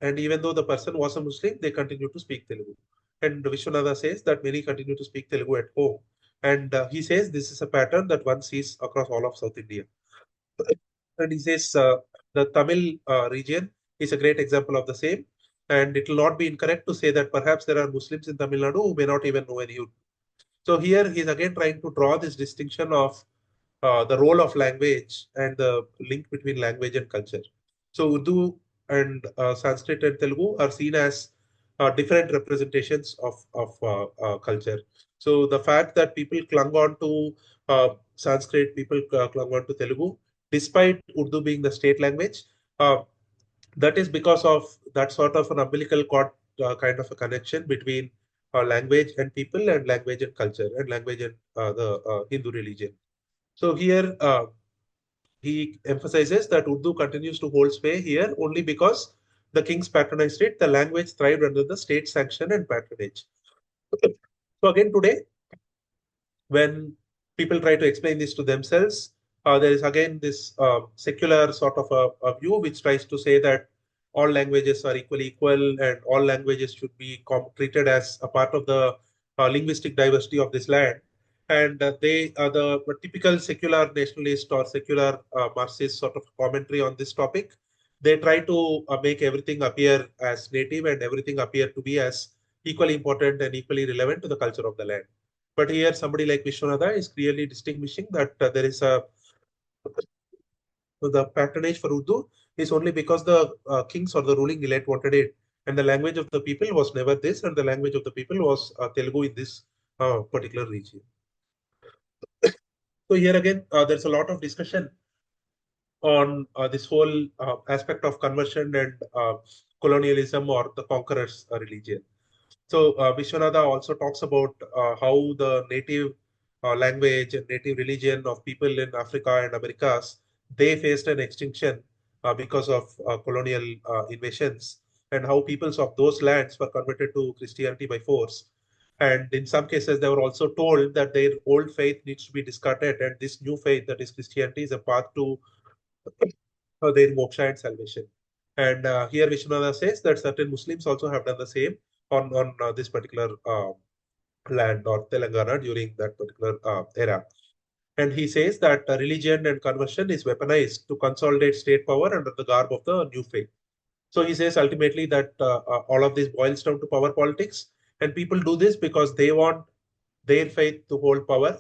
and even though the person was a Muslim, they continue to speak Telugu. And Vishwanatha says that many continue to speak Telugu at home. And he says this is a pattern that one sees across all of South India. And he says the Tamil region is a great example of the same. And it will not be incorrect to say that perhaps there are Muslims in Tamil Nadu who may not even know any Urdu. So here he's again trying to draw this distinction of the role of language and the link between language and culture. So Urdu and Sanskrit and Telugu are seen as different representations of culture. So the fact that people clung on to Sanskrit, people clung on to Telugu, despite Urdu being the state language, that is because of that sort of an umbilical cord kind of a connection between language and people, and language and culture, and language and the Hindu religion. So here he emphasizes that Urdu continues to hold sway here only because the kings patronized it. The language thrived under the state sanction and patronage. So again today, when people try to explain this to themselves, there is again this secular sort of a view which tries to say that all languages are equal and all languages should be treated as a part of the linguistic diversity of this land. And they are the typical secular nationalist or secular Marxist sort of commentary on this topic. They try to make everything appear as native and everything appear to be as equally important and equally relevant to the culture of the land. But here, somebody like Viswanatha is clearly distinguishing that there is the patronage for Urdu is only because the kings or the ruling elite wanted it, and the language of the people was never this, and the language of the people was Telugu in this particular region. So here again, there's a lot of discussion on this whole aspect of conversion and colonialism or the conqueror's religion. So Vishwanatha also talks about how the native language and native religion of people in Africa and Americas, they faced an extinction because of colonial invasions, and how peoples of those lands were converted to Christianity by force. And in some cases, they were also told that their old faith needs to be discarded, and this new faith, that is Christianity, is a path to their moksha and salvation. And here Vishwanatha says that certain Muslims also have done the same on this particular land or Telangana during that particular era. And he says that religion and conversion is weaponized to consolidate state power under the garb of the new faith. So he says ultimately that all of this boils down to power politics, and people do this because they want their faith to hold power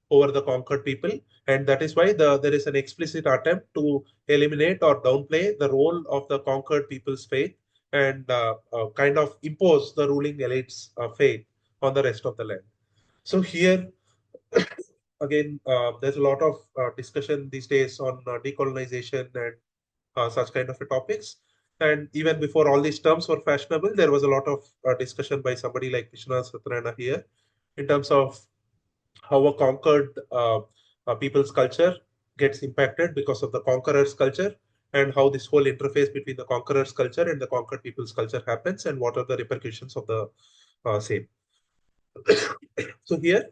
over the conquered people, and that is why there is an explicit attempt to eliminate or downplay the role of the conquered people's faith and kind of impose the ruling elite's faith on the rest of the land. So here again, there's a lot of discussion these days on decolonization and such kind of topics. And even before all these terms were fashionable, there was a lot of discussion by somebody like Viswanatha Satyanarayana here in terms of how a conquered people's culture gets impacted because of the conqueror's culture, and how this whole interface between the conqueror's culture and the conquered people's culture happens, and what are the repercussions of the same. So here,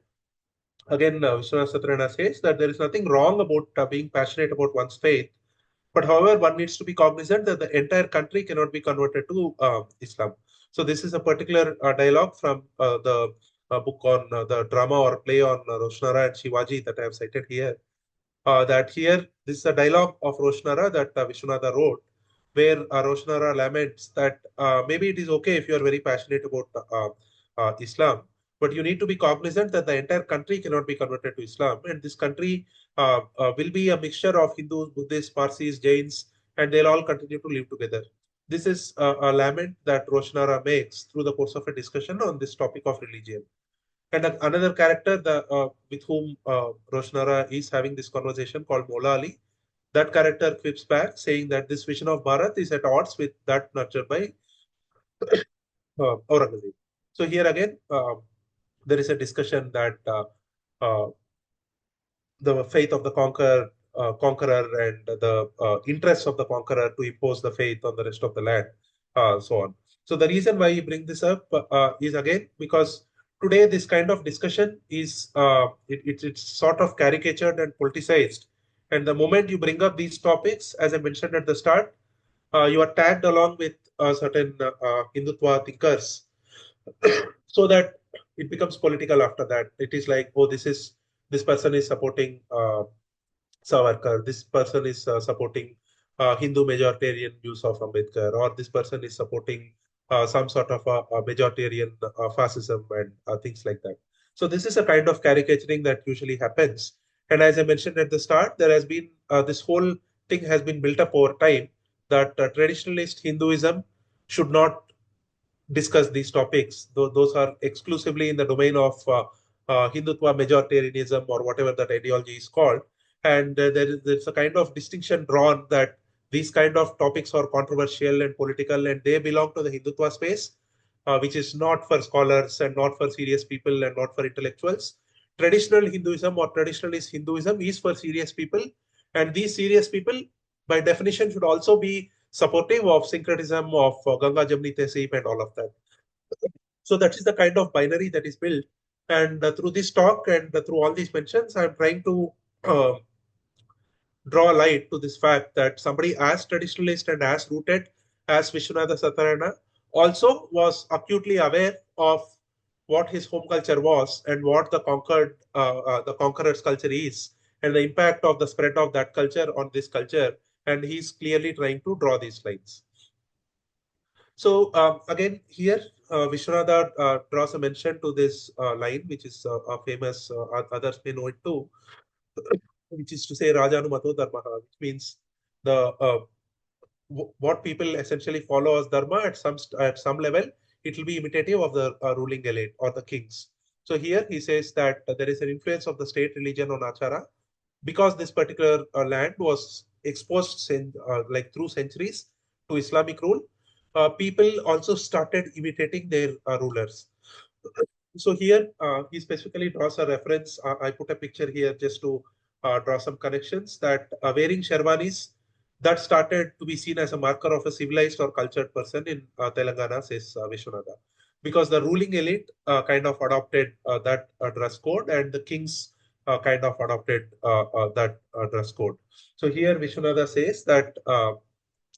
again, Viswanatha Satyanarayana says that there is nothing wrong about being passionate about one's faith, but however, one needs to be cognizant that the entire country cannot be converted to Islam. So this is a particular dialogue from the book on the drama or play on Roshanara and Shivaji that I have cited here. That here, this is a dialogue of Roshanara that Viswanatha wrote, where Roshanara laments that maybe it is okay if you are very passionate about Islam, but you need to be cognizant that the entire country cannot be converted to Islam, and this country will be a mixture of Hindus, Buddhists, Parsis, Jains, and they'll all continue to live together. This is a lament that Roshanara makes through the course of a discussion on this topic of religion. And another character with whom Roshanara is having this conversation, called Mola Ali, that character quips back saying that this vision of Bharat is at odds with that nurtured by Aurangzeb. So here again, there is a discussion that the faith of the conqueror and the interests of the conqueror to impose the faith on the rest of the land, so on. So the reason why you bring this up is again because today this kind of discussion is it's sort of caricatured and politicized, and the moment you bring up these topics, as I mentioned at the start, you are tagged along with certain Hindutva thinkers, so that it becomes political after that. It is like, oh, this person is supporting Savarkar, this person is supporting Hindu majoritarian views of Ambedkar, or this person is supporting some sort of a majoritarian fascism and things like that. So this is a kind of caricaturing that usually happens. And as I mentioned at the start, there has been this whole thing has been built up over time that traditionalist Hinduism should not discuss these topics. Those are exclusively in the domain of Hindutva majoritarianism or whatever that ideology is called. And there's a kind of distinction drawn that these kind of topics are controversial and political, and they belong to the Hindutva space, which is not for scholars and not for serious people and not for intellectuals. Traditional Hinduism or traditionalist Hinduism is for serious people, and these serious people, by definition, should also be supportive of syncretism, of Ganga Jamni Tehzeeb and all of that. So that is the kind of binary that is built. And through this talk and through all these mentions, I'm trying to draw a light to this fact that somebody as traditionalist and as rooted as Viswanatha Satyanarayana also was acutely aware of what his home culture was and what the conqueror's culture is, and the impact of the spread of that culture on this culture. And he's clearly trying to draw these lines. So again, here Viswanatha draws a mention to this line, which is a famous, others may know it too, which is to say Rajanumato Dharma, which means the what people essentially follow as dharma at some level, it will be imitative of the ruling elite or the kings. So here he says that there is an influence of the state religion on achara, because this particular land was exposed like through centuries to Islamic rule. People also started imitating their rulers. So here he specifically draws a reference. I put a picture here just to draw some connections, that wearing sherwanis, that started to be seen as a marker of a civilized or cultured person in Telangana, says Viswanatha, because the ruling elite kind of adopted that dress code, and the kings kind of adopted that dress code. So here Viswanatha says that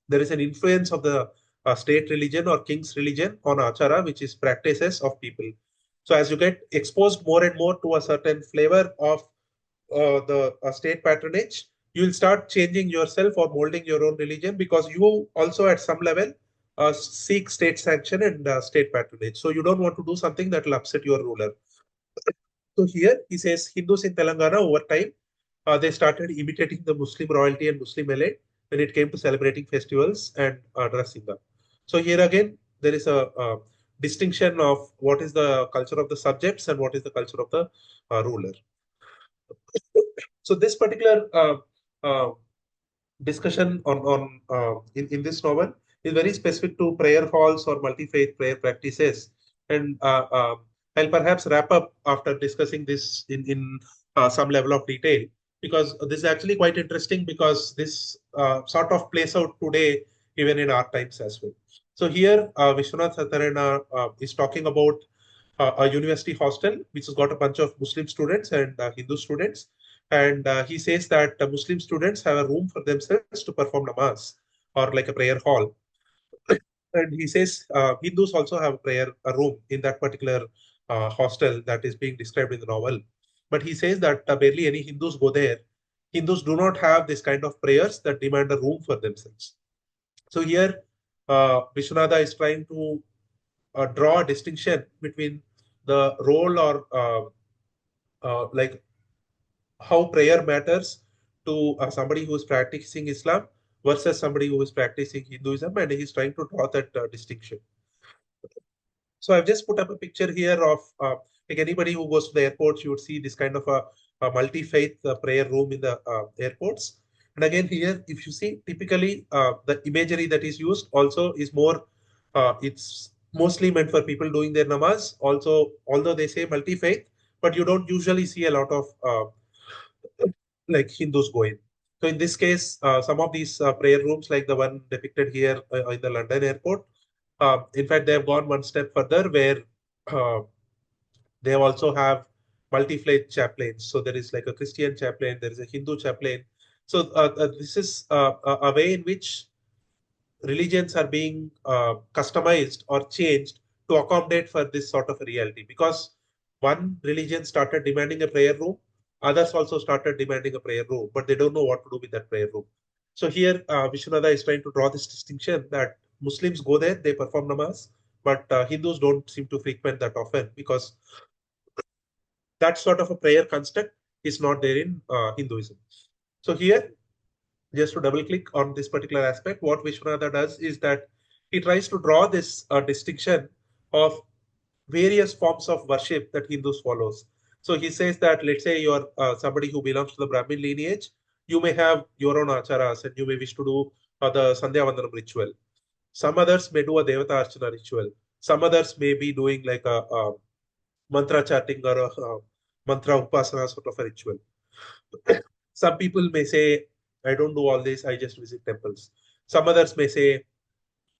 there is an influence of the state religion or king's religion on achara, which is practices of people. So as you get exposed more and more to a certain flavor of the state patronage, you will start changing yourself or molding your own religion, because you also at some level seek state sanction and state patronage. So you don't want to do something that will upset your ruler. So here he says Hindus in Telangana over time, they started imitating the Muslim royalty and Muslim elite when it came to celebrating festivals and dressing up. So here again, there is a distinction of what is the culture of the subjects and what is the culture of the ruler. So this particular uh, discussion in this novel is very specific to prayer halls or multi-faith prayer practices. And I'll perhaps wrap up after discussing this in some level of detail, because this is actually quite interesting, because this sort of plays out today even in our times as well. So here Viswanatha Satyanarayana is talking about a university hostel which has got a bunch of Muslim students and Hindu students. And he says that Muslim students have a room for themselves to perform namaz, or like a prayer hall. And he says Hindus also have a room in that particular hostel that is being described in the novel. But he says that barely any Hindus go there. Hindus do not have this kind of prayers that demand a room for themselves. So here, Vishwanatha is trying to draw a distinction between the role or like how prayer matters to somebody who is practicing Islam versus somebody who is practicing Hinduism, and he's trying to draw that distinction. So I've just put up a picture here of like anybody who goes to the airports, you would see this kind of a multi-faith prayer room in the airports. And again, here, if you see, typically the imagery that is used also is more, it's mostly meant for people doing their namaz. Also, although they say multi-faith, but you don't usually see a lot of like Hindus go in. So in this case, some of these prayer rooms, like the one depicted here in the London airport, in fact, they have gone one step further, where uh, they also have multi-faith chaplains. So there is like a Christian chaplain, there is a Hindu chaplain. So this is a way in which religions are being customized or changed to accommodate for this sort of a reality. Because one religion started demanding a prayer room, others also started demanding a prayer room, but they don't know what to do with that prayer room. So here, Vishwanatha is trying to draw this distinction that Muslims go there, they perform namaz, but Hindus don't seem to frequent that often, because that sort of a prayer construct is not there in Hinduism. So here, just to double click on this particular aspect, what Vishwanatha does is that he tries to draw this distinction of various forms of worship that Hindus follows. So he says that, let's say you're somebody who belongs to the Brahmin lineage, you may have your own acharas and you may wish to do the Sandhya Vandanam ritual. Some others may do a Devata Archana ritual. Some others may be doing like a mantra chanting or a mantra upasana sort of a ritual. Some people may say, I don't do all this, I just visit temples. Some others may say,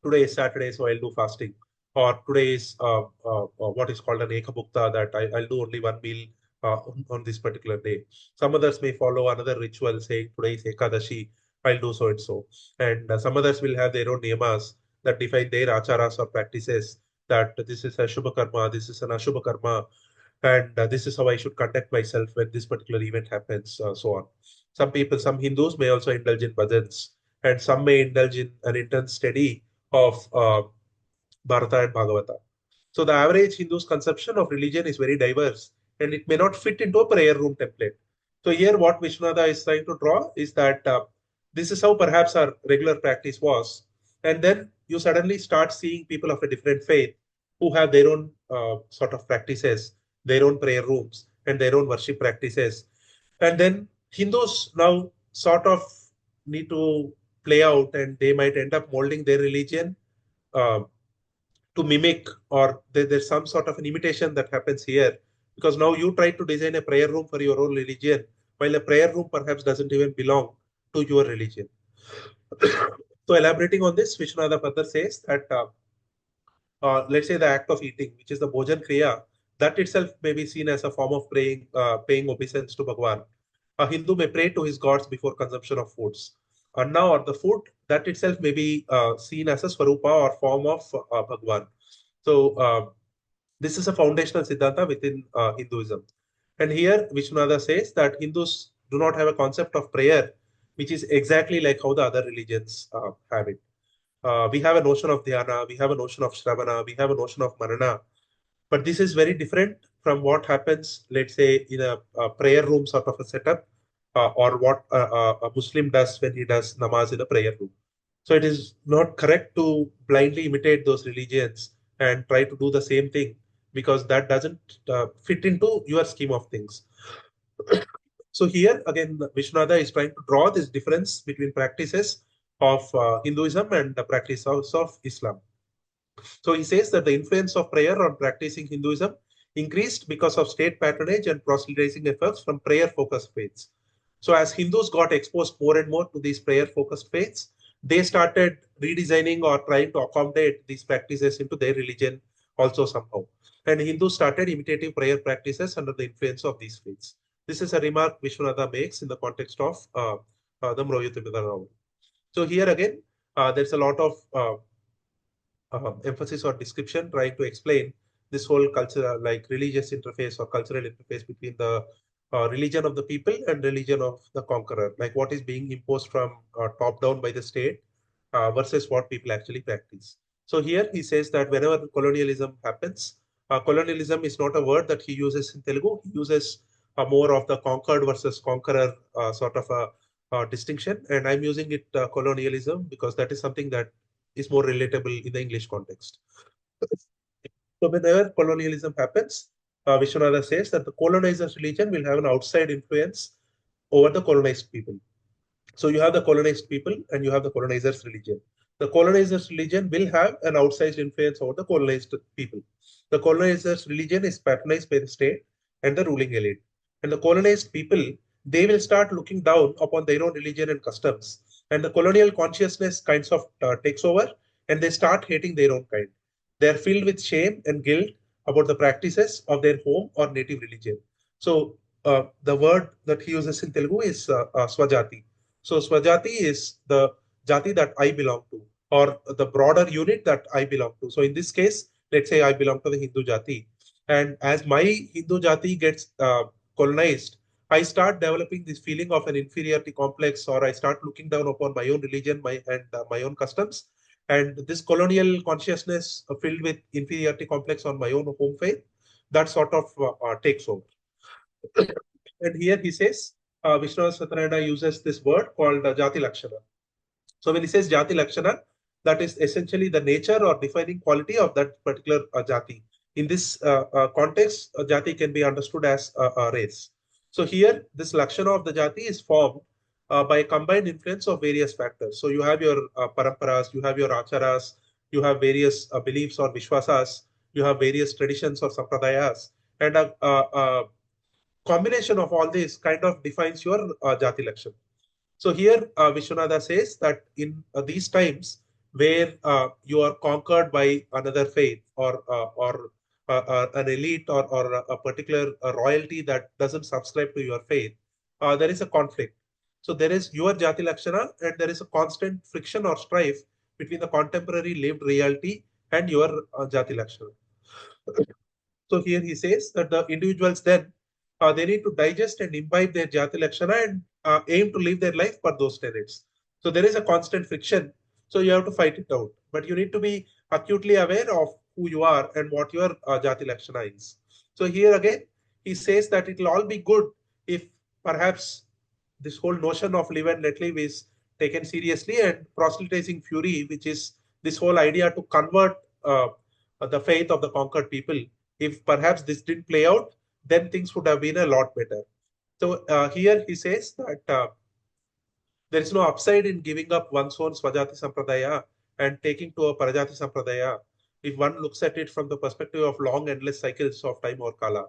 today is Saturday, so I'll do fasting. Or today is what is called an Ekabhukta, that I'll do only one meal on this particular day. Some others may follow another ritual saying, today is Ekadashi, I'll do so and so. And some others will have their own niyamas that define their acharas or practices, that this is a Shubha Karma, this is an Ashubha Karma, and this is how I should conduct myself when this particular event happens, so on. Some people, some Hindus may also indulge in bhajans, and some may indulge in an intense study of Bharata and Bhagavata. So the average Hindu's conception of religion is very diverse, and it may not fit into a prayer room template. So here, what Vishwanatha is trying to draw is that this is how perhaps our regular practice was, and then you suddenly start seeing people of a different faith who have their own sort of practices, their own prayer rooms, and their own worship practices, and then Hindus now sort of need to play out, and they might end up molding their religion uh, to mimic, or there's some sort of an imitation that happens here, because now you try to design a prayer room for your own religion, while a prayer room perhaps doesn't even belong to your religion. So elaborating on this, Vishwanatha further says that let's say the act of eating, which is the bhojan kriya, that itself may be seen as a form of praying, paying obeisance to Bhagwan. A Hindu may pray to his gods before consumption of foods. Anna, or the food, that itself may be seen as a swarupa or form of Bhagwan. So this is a foundational siddhanta within Hinduism. And here Viswanatha says that Hindus do not have a concept of prayer, which is exactly like how the other religions have it. We have a notion of dhyana, we have a notion of shravana, we have a notion of manana, but this is very different from what happens, let's say, in a prayer room sort of a setup, or what a Muslim does when he does namaz in a prayer room. So it is not correct to blindly imitate those religions and try to do the same thing, because that doesn't fit into your scheme of things. So here again, Vishnada is trying to draw this difference between practices of Hinduism and the practices of Islam. So he says that the influence of prayer on practicing Hinduism increased because of state patronage and proselytizing efforts from prayer-focused faiths. So as Hindus got exposed more and more to these prayer-focused faiths, they started redesigning or trying to accommodate these practices into their religion also somehow. And Hindus started imitating prayer practices under the influence of these faiths. This is a remark Vishwanatha makes in the context of the Mroyu Tummeda novel. So here again, there's a lot of emphasis or description trying to explain this whole cultural, like religious interface or cultural interface between the religion of the people and religion of the conqueror, like what is being imposed from top down by the state versus what people actually practice. So here he says that whenever colonialism happens, colonialism is not a word that he uses in Telugu. He uses more of the conquered versus conqueror sort of a distinction, and I'm using it colonialism because that is something that is more relatable in the English context. So whenever colonialism happens, Vishwanatha says that the colonizer's religion will have an outside influence over the colonized people. So you have the colonized people and you have the colonizer's religion. The colonizer's religion will have an outsized influence over the colonized people. The colonizer's religion is patronized by the state and the ruling elite. And the colonized people, they will start looking down upon their own religion and customs. And the colonial consciousness kinds of takes over, and they start hating their own kind. They are filled with shame and guilt about the practices of their home or native religion. So the word that he uses in Telugu is Swajati. So Swajati is the jati that I belong to, or the broader unit that I belong to. So in this case, let's say I belong to the Hindu jati. And as my Hindu jati gets colonized, I start developing this feeling of an inferiority complex, or I start looking down upon my own religion, my own customs. And this colonial consciousness filled with inferiority complex on my own home faith, that sort of takes over. And here he says, Viswanatha Satyanarayana uses this word called Jati Lakshana. So when he says Jati Lakshana, that is essentially the nature or defining quality of that particular jati. In this context, a jati can be understood as a race. So here, this Lakshana of the jati is formed by a combined influence of various factors. So you have your paramparas, you have your acharas, you have various beliefs or vishwasas, you have various traditions or sampradayas, and a combination of all this kind of defines your jati lakshana. So here Vishwanatha says that in these times where you are conquered by another faith, or an elite, or a particular royalty that doesn't subscribe to your faith, there is a conflict. So there is your jati lakshana, and there is a constant friction or strife between the contemporary lived reality and your jati lakshana. So here he says that the individuals then they need to digest and imbibe their jati lakshana and aim to live their life per those tenets. So there is a constant friction. So you have to fight it out, but you need to be acutely aware of who you are and what your jati lakshana is. So here again, he says that it will all be good if perhaps this whole notion of live and let live is taken seriously, and proselytizing fury, which is this whole idea to convert the faith of the conquered people. If perhaps this didn't play out, then things would have been a lot better. So here he says that there is no upside in giving up one's own Swajati Sampradaya and taking to a Parajati Sampradaya if one looks at it from the perspective of long endless cycles of time or kala.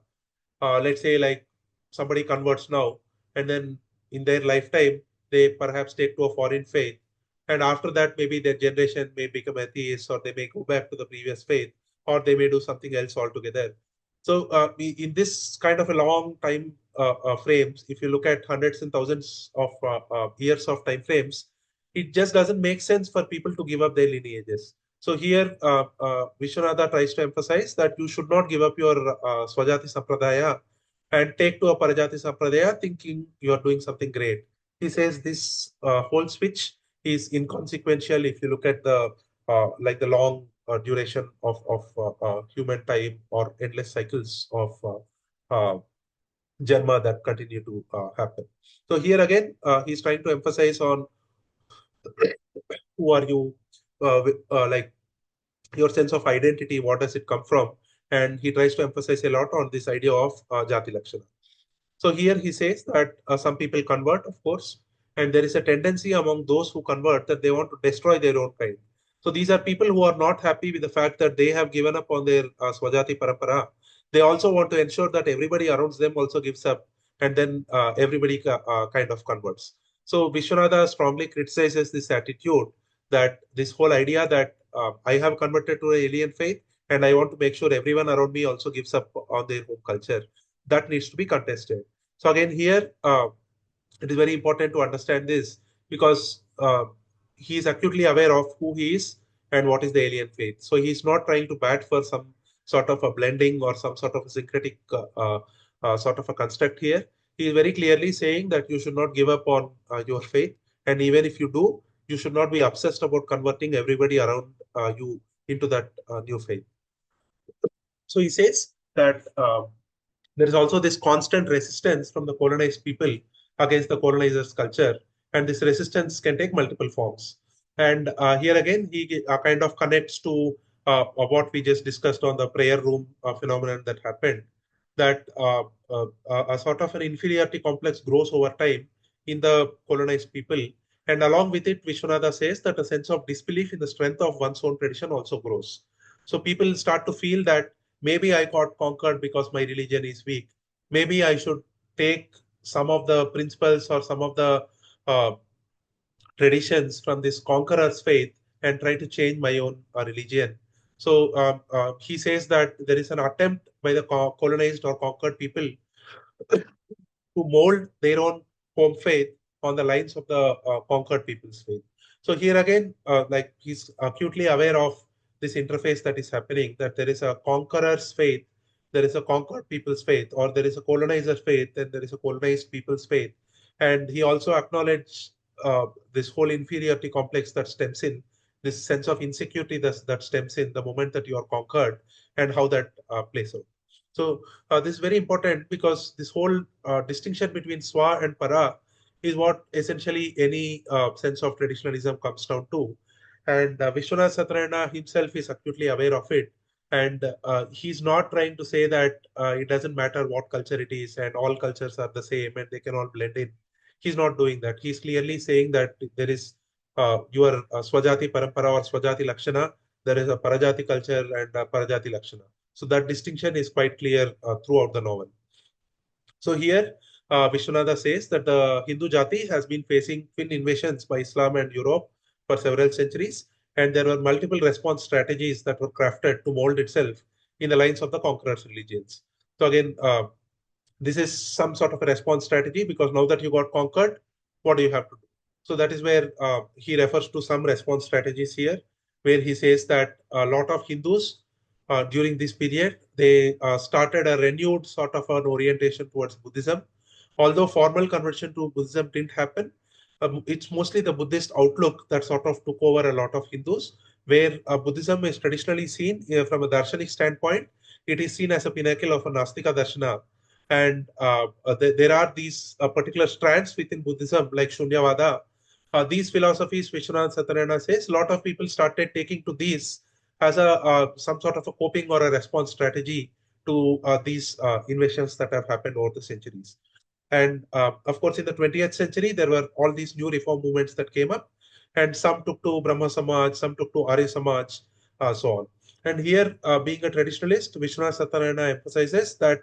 Let's say like somebody converts now, and then in their lifetime, they perhaps take to a foreign faith. And after that, maybe their generation may become atheists, or they may go back to the previous faith, or they may do something else altogether. So in this kind of a long time frames, if you look at hundreds and thousands of years of time frames, it just doesn't make sense for people to give up their lineages. So here, Vishwanatha tries to emphasize that you should not give up your Swajati Sampradaya and take to a Parajati Sampradaya thinking you are doing something great. He says this whole switch is inconsequential if you look at the like the long duration of human time or endless cycles of Janma that continue to happen. So here again, he's trying to emphasize on who are you, like your sense of identity, what does it come from? And he tries to emphasize a lot on this idea of Jati Lakshana. So here he says that some people convert, of course, and there is a tendency among those who convert that they want to destroy their own kind. So these are people who are not happy with the fact that they have given up on their Swajati Parampara. They also want to ensure that everybody around them also gives up, and then everybody kind of converts. So Vishwanatha strongly criticizes this attitude, that this whole idea that I have converted to an alien faith and I want to make sure everyone around me also gives up on their home culture, that needs to be contested. So again, here it is very important to understand this, because he is acutely aware of who he is and what is the alien faith. So he is not trying to bat for some sort of a blending or some sort of a syncretic sort of a construct here. He is very clearly saying that you should not give up on your faith, and even if you do, you should not be obsessed about converting everybody around you into that new faith. So he says that there is also this constant resistance from the colonized people against the colonizers' culture, and this resistance can take multiple forms. And here again, he kind of connects to what we just discussed on the prayer room phenomenon that happened, that a sort of an inferiority complex grows over time in the colonized people. And along with it, Vishwanatha says that a sense of disbelief in the strength of one's own tradition also grows. So people start to feel that maybe I got conquered because my religion is weak. Maybe I should take some of the principles or some of the uh, traditions from this conqueror's faith and try to change my own religion. So he says that there is an attempt by the colonized or conquered people to mold their own home faith on the lines of the conquered people's faith. So here again, like he's acutely aware of this interface that is happening, that there is a conqueror's faith, there is a conquered people's faith, or there is a colonizer's faith, and there is a colonized people's faith. And he also acknowledged this whole inferiority complex that stems in, this sense of insecurity that stems in the moment that you are conquered, and how that plays out. So this is very important, because this whole distinction between Swa and Para is what essentially any sense of traditionalism comes down to. And Viswanatha Satyanarayana himself is acutely aware of it. And he's not trying to say that it doesn't matter what culture it is and all cultures are the same and they can all blend in. He's not doing that. He's clearly saying that there is your Swajati Parampara or Swajati Lakshana, there is a Parajati culture and Parajati Lakshana. So that distinction is quite clear throughout the novel. So here, Vishwanatha says that the Hindu Jati has been facing twin invasions by Islam and Europe for several centuries, and there were multiple response strategies that were crafted to mold itself in the lines of the conqueror's religions. So again, this is some sort of a response strategy, because now that you got conquered, what do you have to do? So that is where he refers to some response strategies here, where he says that a lot of Hindus during this period, they started a renewed sort of an orientation towards Buddhism. Although formal conversion to Buddhism didn't happen, it's mostly the Buddhist outlook that sort of took over a lot of Hindus, where Buddhism is traditionally seen from a darshanic standpoint. It is seen as a pinnacle of a Nastika Darshana. And there are these particular strands within Buddhism, like Shunyavada. These philosophies, Viswanatha Satyanarayana says, a lot of people started taking to these as a some sort of a coping or a response strategy to these invasions that have happened over the centuries. And of course, in the 20th century, there were all these new reform movements that came up, and some took to Brahma Samaj, some took to Arya Samaj, so on. And here, being a traditionalist, Viswanatha Satyanarayana emphasizes that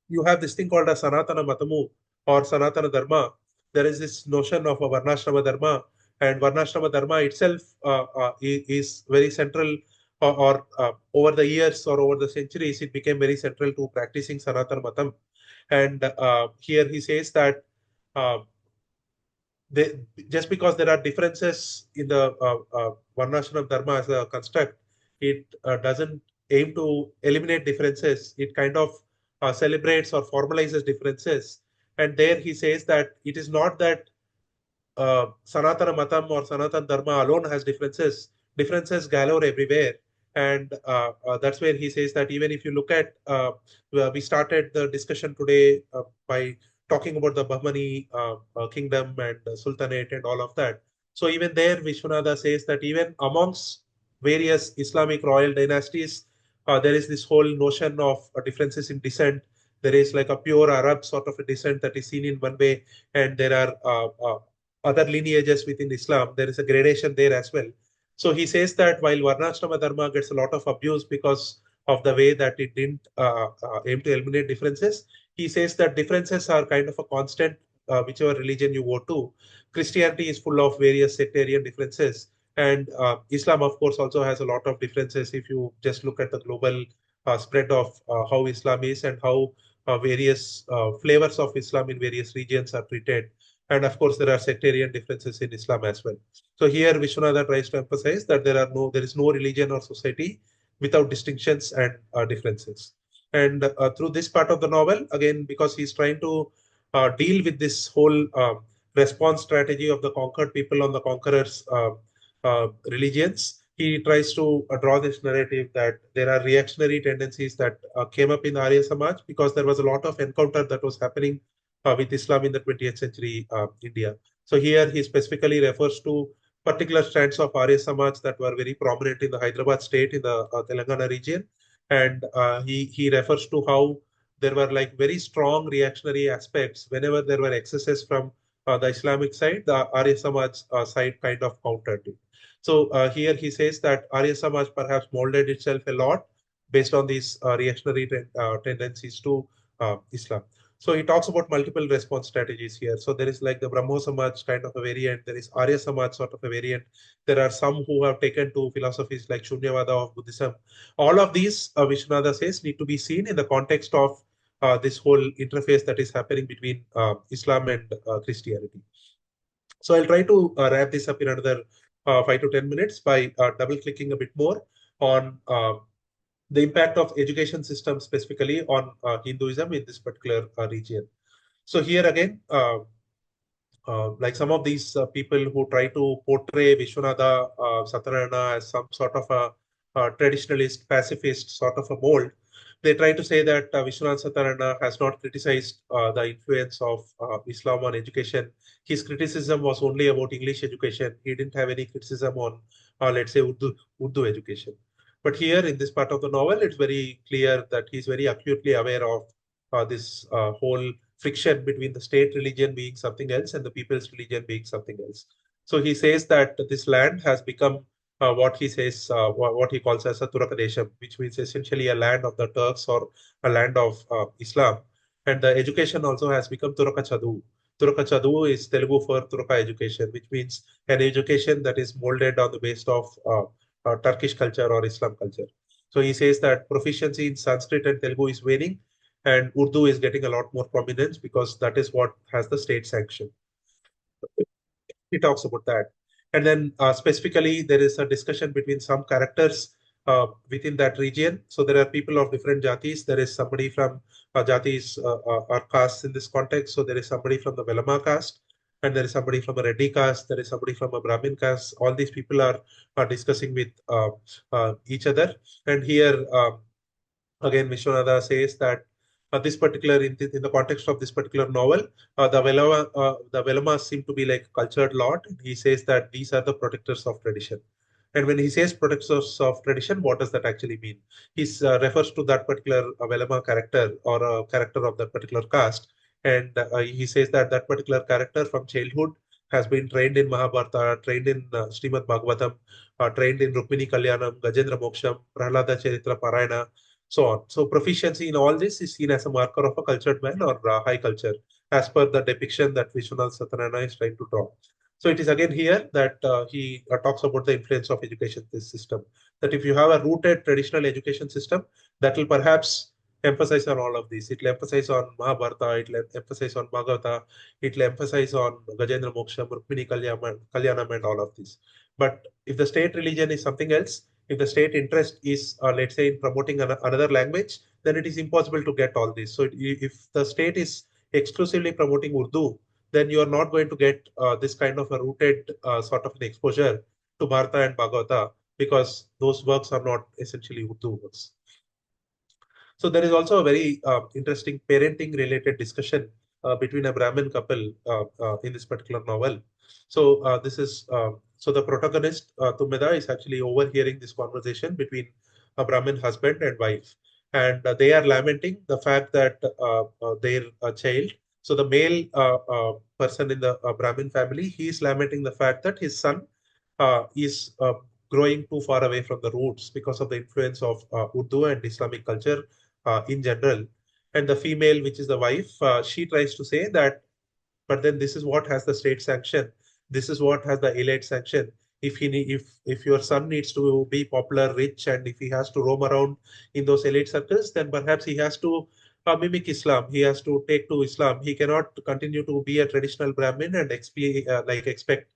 you have this thing called a Sanatana Matamu or Sanatana Dharma. There is this notion of a Varnashrama Dharma, and Varnashrama Dharma itself is very central, or over the years or over the centuries, it became very central to practicing Sanatana Matam. And here he says that uh, they, just because there are differences in the Varnashrama Dharma as a construct, it doesn't aim to eliminate differences. It kind of celebrates or formalizes differences. And there he says that it is not that Sanatana Matam or Sanatana Dharma alone has differences. Differences galore everywhere. And that's where he says that even if you look at, we started the discussion today by talking about the Bahmani kingdom and Sultanate and all of that. So even there, Vishwanatha says that even amongst various Islamic royal dynasties, there is this whole notion of differences in descent. There is like a pure Arab sort of a descent that is seen in one way, and there are other lineages within Islam. There is a gradation there as well. So he says that while Varnashrama Dharma gets a lot of abuse because of the way that it didn't aim to eliminate differences, he says that differences are kind of a constant, whichever religion you go to. Christianity is full of various sectarian differences. And Islam, of course, also has a lot of differences if you just look at the global spread of how Islam is and how various flavors of Islam in various regions are treated. And of course, there are sectarian differences in Islam as well. So here, Vishwanatha tries to emphasize that there is no religion or society without distinctions and differences. And through this part of the novel, again, because he's trying to deal with this whole response strategy of the conquered people on the conquerors' religions, he tries to draw this narrative that there are reactionary tendencies that came up in the Arya Samaj because there was a lot of encounter that was happening with Islam in the 20th century India. So here he specifically refers to particular strands of Arya Samaj that were very prominent in the Hyderabad state in the Telangana region. And he refers to how there were like very strong reactionary aspects whenever there were excesses from the Islamic side, the Arya Samaj side kind of countered it. So here he says that Arya Samaj perhaps molded itself a lot based on these reactionary tendencies to Islam. So he talks about multiple response strategies here. So there is like the Brahmo Samaj kind of a variant. There is Arya Samaj sort of a variant. There are some who have taken to philosophies like Shunyavada of Buddhism. All of these, Vishwanatha says, need to be seen in the context of this whole interface that is happening between Islam and Christianity. So I'll try to wrap this up in another 5 to 10 minutes by double clicking a bit more on the impact of education system specifically on Hinduism in this particular region. So here again, like some of these people who try to portray Viswanatha Satyanarayana as some sort of a traditionalist, pacifist sort of a mold, they try to say that Viswanatha Satyanarayana has not criticized the influence of Islam on education. His criticism was only about English education. He didn't have any criticism on, let's say, Urdu education. But here in this part of the novel, it's very clear that he's very acutely aware of this whole friction between the state religion being something else and the people's religion being something else. So he says that this land has become what he says, what he calls as a Turakadesham, which means essentially a land of the Turks or a land of Islam. And the education also has become Turakachadu. Turakachadu is Telugu for Turaka education, which means an education that is molded on the basis of Turkish culture or Islam culture. So he says that proficiency in Sanskrit and Telugu is waning, and Urdu is getting a lot more prominence because that is what has the state sanction. He talks about that. And then specifically, there is a discussion between some characters within that region. So there are people of different jatis. There is somebody from jatis or castes in this context. So there is somebody from the Velama caste, and there is somebody from a Reddy caste. There is somebody from a Brahmin caste. All these people are discussing with each other. And here, again, Vishwanatha says that this particular in the context of this particular novel, the Velamas seem to be like a cultured lot. He says that these are the protectors of tradition. And when he says protectors of tradition, what does that actually mean? He refers to that particular Velama character or a character of that particular caste. And he says that that particular character from childhood has been trained in Mahabharata, trained in Srimad Bhagavatam, trained in Rukmini Kalyanam, Gajendra Moksham, Prahlada Charitra Parayana, so on. So proficiency in all this is seen as a marker of a cultured man or high culture, as per the depiction that Viswanatha Satyanarayana is trying to draw. So it is again here that he talks about the influence of education system. That if you have a rooted traditional education system, that will perhaps emphasize on all of these. It will emphasize on Mahabharata, it will emphasize on Bhagavata, it will emphasize on Gajendra Moksham, Rukmini Kalyanam and all of this. But if the state religion is something else, if the state interest is, let's say, in promoting another language, then it is impossible to get all this. So if the state is exclusively promoting Urdu, then you are not going to get this kind of a rooted sort of an exposure to Bharata and Bhagavata, because those works are not essentially Urdu works. So there is also a very interesting parenting related discussion between a Brahmin couple in this particular novel. So this is so the protagonist Tummeda is actually overhearing this conversation between a Brahmin husband and wife, and they are lamenting the fact that their child. So the male person in the Brahmin family, he is lamenting the fact that his son is growing too far away from the roots because of the influence of Urdu and Islamic culture in general. And the female, which is the wife, she tries to say that, but then this is what has the state sanction. This is what has the elite sanction. If your son needs to be popular, rich, and if he has to roam around in those elite circles, then perhaps he has to mimic Islam. He has to take to Islam. He cannot continue to be a traditional Brahmin and expect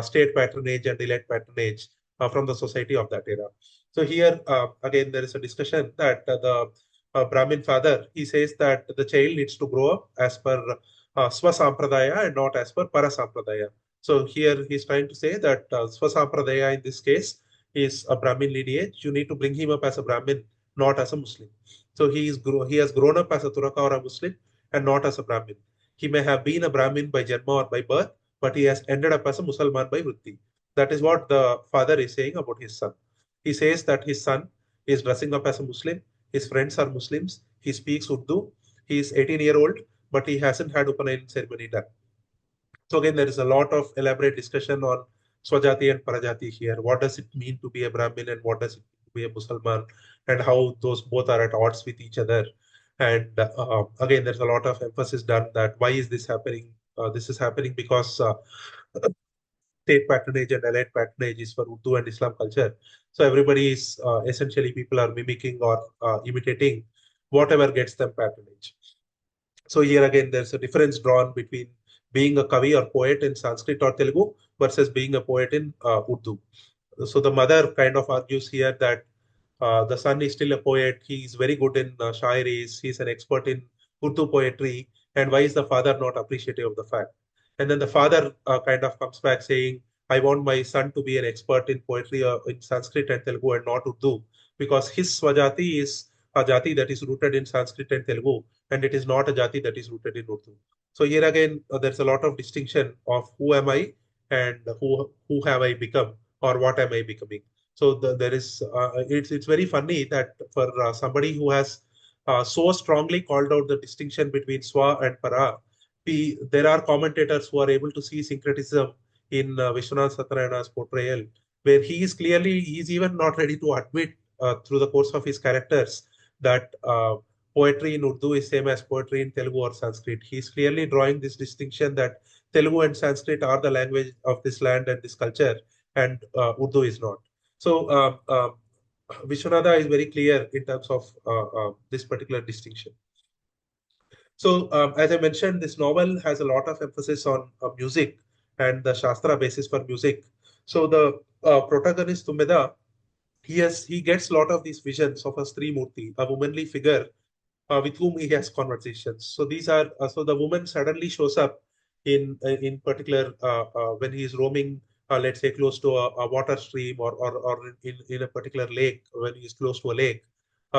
state patronage and elite patronage from the society of that era. So here again there is a discussion that the Brahmin father, he says that the child needs to grow up as per Swasampradaya and not as per Parasampradaya. So here he's trying to say that Swasampradaya in this case is a Brahmin lineage. You need to bring him up as a Brahmin, not as a Muslim. So he has grown up as a Turaka or a Muslim and not as a Brahmin. He may have been a Brahmin by Janma or by birth, but he has ended up as a Musalman by Vritti. That is what the father is saying about his son. He says that his son is dressing up as a Muslim. His friends are Muslims. He speaks Urdu. He is 18-year-old, but he hasn't had Upanayan ceremony done. So again, there is a lot of elaborate discussion on Swajati and Parajati here. What does it mean to be a Brahmin and what does it mean to be a Musalman, and how those both are at odds with each other. And again, there's a lot of emphasis done that why is this happening? This is happening because state patronage and elite patronage is for Urdu and Islam culture. So everybody is essentially people are mimicking or imitating whatever gets them patronage. So here again, there's a difference drawn between being a Kavi or poet in Sanskrit or Telugu versus being a poet in Urdu. So the mother kind of argues here that the son is still a poet. He's very good in shairis. He's an expert in Urdu poetry. And why is the father not appreciative of the fact? And then the father kind of comes back saying, I want my son to be an expert in poetry in Sanskrit and Telugu and not Urdu, because his Swajati is a jati that is rooted in Sanskrit and Telugu, and it is not a jati that is rooted in Urdu. So here again, there's a lot of distinction of who am I and who have I become or what am I becoming. So there is it's very funny that for somebody who has so strongly called out the distinction between Swa and Para, there are commentators who are able to see syncretism in Viswanatha Satyanarayana's portrayal, where he's even not ready to admit through the course of his characters that poetry in Urdu is same as poetry in Telugu or Sanskrit. He's clearly drawing this distinction that Telugu and Sanskrit are the language of this land and this culture, and Urdu is not. So Vishwanatha is very clear in terms of this particular distinction. So as I mentioned, this novel has a lot of emphasis on music and the Shastra basis for music. So the protagonist Tummeda, he gets a lot of these visions of a Sri Murti, a womanly figure with whom he has conversations. So these are so the woman suddenly shows up in particular when he is roaming, let's say close to a water stream or in a particular lake, when he is close to a lake.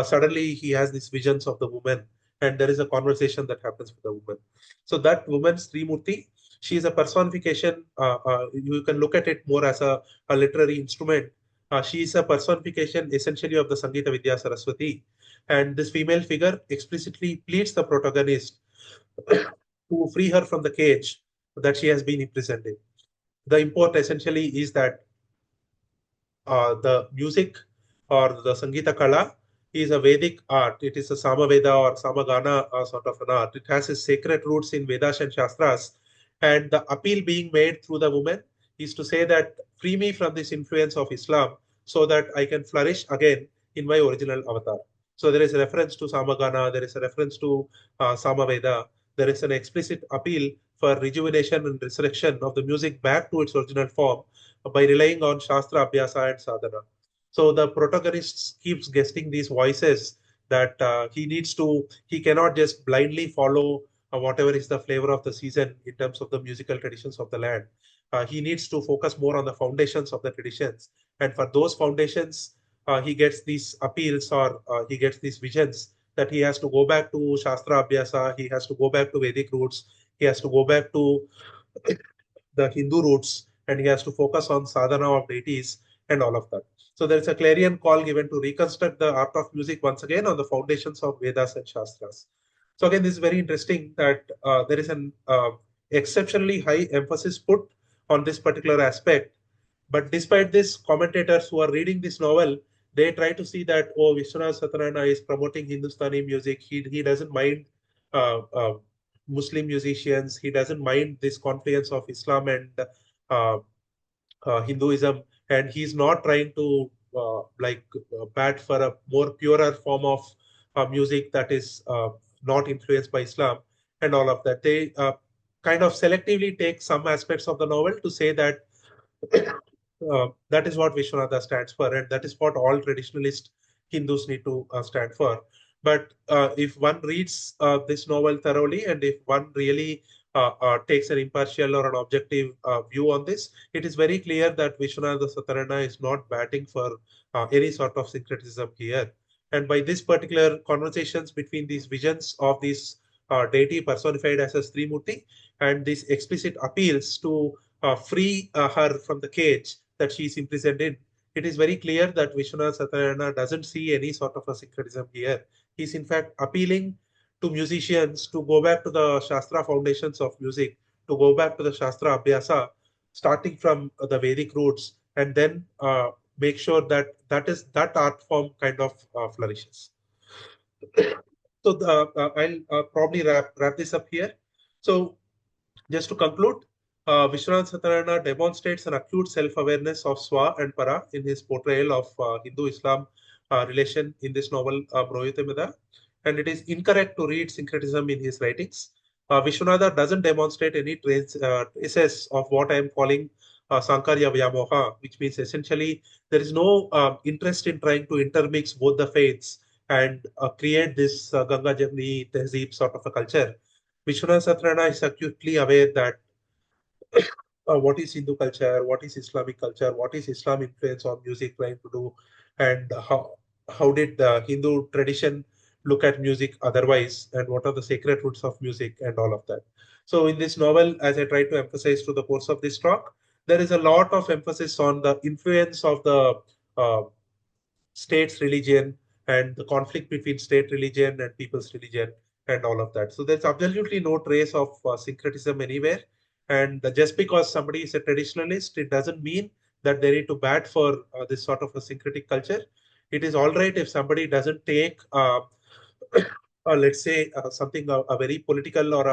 Suddenly he has these visions of the woman, and there is a conversation that happens with the woman. So that woman, Sri Murti, she is a personification. You can look at it more as a literary instrument. She is a personification essentially of the Sangita Vidya Saraswati. And this female figure explicitly pleads the protagonist to free her from the cage that she has been imprisoned in. The import essentially is that the music or the Sangita Kala is a Vedic art. It is a Samaveda or Samagana sort of an art. It has its sacred roots in Vedas and Shastras. And the appeal being made through the woman is to say that free me from this influence of Islam so that I can flourish again in my original avatar. So there is a reference to Samagana, there is a reference to Samaveda, there is an explicit appeal for rejuvenation and resurrection of the music back to its original form by relying on Shastra, Abhyasa, and Sadhana. So the protagonist keeps guessing these voices that he cannot just blindly follow whatever is the flavor of the season in terms of the musical traditions of the land. He needs to focus more on the foundations of the traditions. And for those foundations, he gets these appeals, or he gets these visions that he has to go back to Shastra Abhyasa, he has to go back to Vedic roots, he has to go back to the Hindu roots, and he has to focus on sadhana of deities and all of that. So there is a clarion call given to reconstruct the art of music once again on the foundations of Vedas and Shastras. So again, this is very interesting that there is an exceptionally high emphasis put on this particular aspect. But despite this, commentators who are reading this novel, they try to see that, oh, Viswanatha Satyanarayana is promoting Hindustani music. He doesn't mind uh, Muslim musicians. He doesn't mind this confluence of Islam and uh, Hinduism, and he's not trying to bat for a more purer form of music that is not influenced by Islam and all of that. They kind of selectively take some aspects of the novel to say that that is what Vishwanatha stands for, and that is what all traditionalist Hindus need to stand for. But if one reads this novel thoroughly, and if one really takes an impartial or an objective view on this, it is very clear that Viswanatha Satyanarayana is not batting for any sort of syncretism here. And by this particular conversations between these visions of this deity personified as a Srimurti and these explicit appeals to free her from the cage that she is imprisoned in, it is very clear that Viswanatha Satyanarayana doesn't see any sort of a syncretism here. He's in fact appealing to musicians to go back to the Shastra foundations of music, to go back to the Shastra Abhyasa, starting from the Vedic roots, and then make sure that that art form kind of flourishes. So I'll probably wrap this up here. So just to conclude, Vishwanath Satyanarayana demonstrates an acute self-awareness of Swa and Para in his portrayal of Hindu-Islam relation in this novel, Mroyu Tummeda. And it is incorrect to read syncretism in his writings. Vishwanatha doesn't demonstrate any traces of what I am calling Sankarya Vyamoha, which means essentially there is no interest in trying to intermix both the faiths and create this Ganga Jamni Tehzeeb sort of a culture. Vishwanath Satyanarayana is acutely aware that what is Hindu culture, what is Islamic culture, what is Islam influence on music trying to do, and how did the Hindu tradition look at music otherwise, and what are the sacred roots of music and all of that. So in this novel, as I try to emphasize through the course of this talk, there is a lot of emphasis on the influence of the state's religion and the conflict between state religion and people's religion and all of that. So there's absolutely no trace of syncretism anywhere. And just because somebody is a traditionalist, it doesn't mean that they need to bat for this sort of a syncretic culture. It is all right if somebody doesn't take, let's say, something a very political or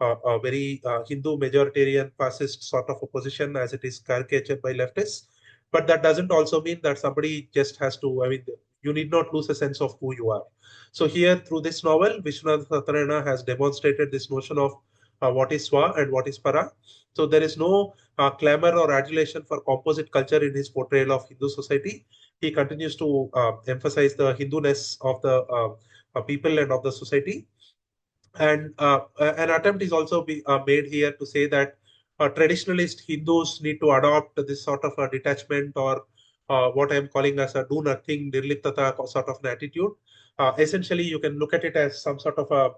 a very Hindu majoritarian fascist sort of a position as it is caricatured by leftists. But that doesn't also mean that somebody just has to, I mean, you need not lose a sense of who you are. So here, through this novel, Viswanatha Satyanarayana has demonstrated this notion of what is Swa and what is Para. So there is no clamor or adulation for composite culture in his portrayal of Hindu society. He continues to emphasize the Hindu-ness of the people and of the society. And an attempt is also made here to say that traditionalist Hindus need to adopt this sort of a detachment, or what I'm calling as a do nothing, nirliptata sort of an attitude. Essentially, you can look at it as some sort of a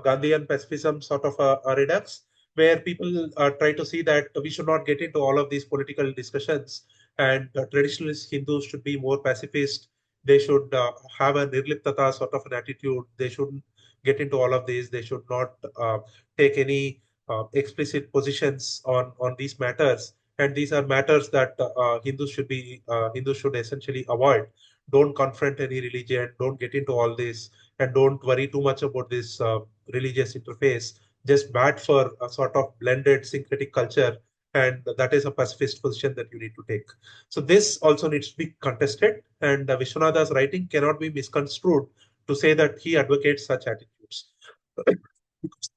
Gandhian pacifism sort of a redux, where people try to see that we should not get into all of these political discussions, and traditionalist Hindus should be more pacifist. They should have a nirliptata sort of an attitude. They shouldn't get into all of these. They should not take any explicit positions on these matters. And these are matters that Hindus should essentially avoid. Don't confront any religion. Don't get into all this, and don't worry too much about this religious interface. Just bat for a sort of blended syncretic culture, and that is a pacifist position that you need to take. So this also needs to be contested, and Vishwanatha's writing cannot be misconstrued to say that he advocates such attitudes.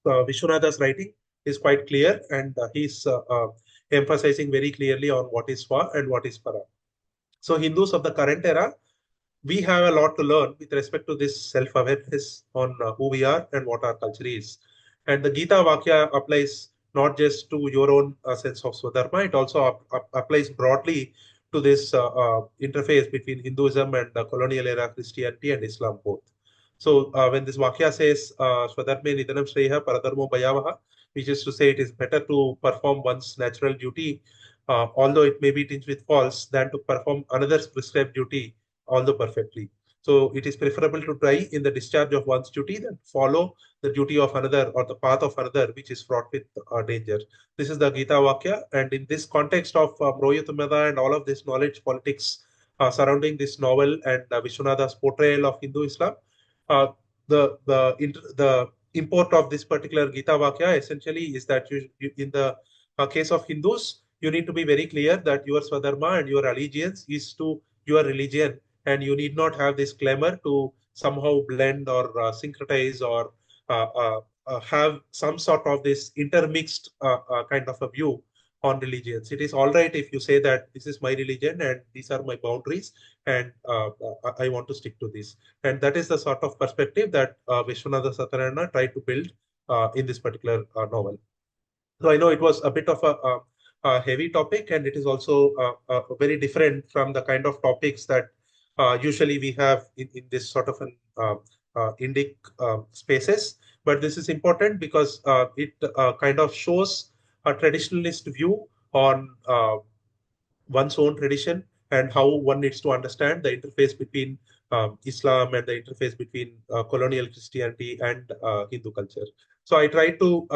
Vishwanatha's writing is quite clear, and he's emphasizing very clearly on what is Swa and what is Para. So Hindus of the current era we have a lot to learn with respect to this self-awareness on who we are and what our culture is. And the Gita Vakya applies not just to your own sense of Swadharma, it also applies broadly to this interface between Hinduism and the colonial era Christianity and Islam both. So when this Vakya says Swadharme Nidhanam Shreya Paradharmo Bhayavaha, which is to say it is better to perform one's natural duty, although it may be tinged with faults, than to perform another's prescribed duty, although perfectly. So it is preferable to try in the discharge of one's duty than follow the duty of another or the path of another, which is fraught with danger. This is the Gita Vakya. And in this context of Mroyu Tummeda and all of this knowledge politics surrounding this novel and Viswanatha's portrayal of Hindu Islam, uh, the import of this particular Gita Vakya essentially is that in the case of Hindus, you need to be very clear that your Swadharma and your allegiance is to your religion, and you need not have this clamor to somehow blend or syncretize or have some sort of this intermixed kind of a view on religions. It is all right if you say that this is my religion and these are my boundaries, and I want to stick to this. And that is the sort of perspective that Viswanatha Satyanarayana tried to build in this particular novel. So I know it was a bit of a heavy topic, and it is also very different from the kind of topics that usually we have in this sort of an Indic spaces. But this is important because it kind of shows a traditionalist view on one's own tradition and how one needs to understand the interface between Islam and the interface between colonial Christianity and Hindu culture. So I try to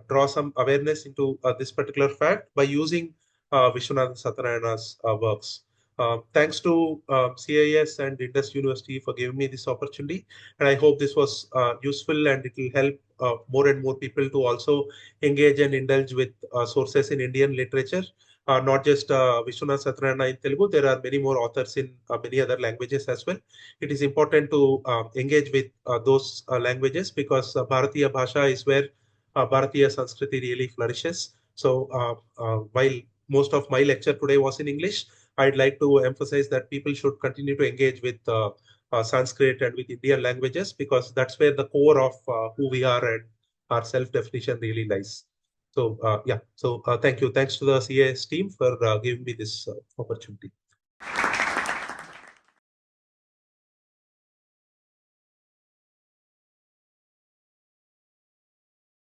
draw some awareness into this particular fact by using Viswanatha Satyanarayana's works. Thanks to CIS and Indus University for giving me this opportunity, and I hope this was useful and it will help more and more people to also engage and indulge with sources in Indian literature, not just Viswanatha Satyanarayana in Telugu. There are many more authors in many other languages as well. It is important to engage with those languages because Bharatiya Bhasha is where Bharatiya Sanskriti really flourishes. So while most of my lecture today was in English, I'd like to emphasize that people should continue to engage with Sanskrit and with Indian languages because that's where the core of who we are and our self-definition really lies. So yeah, so thank you. Thanks to the CAS team for giving me this opportunity.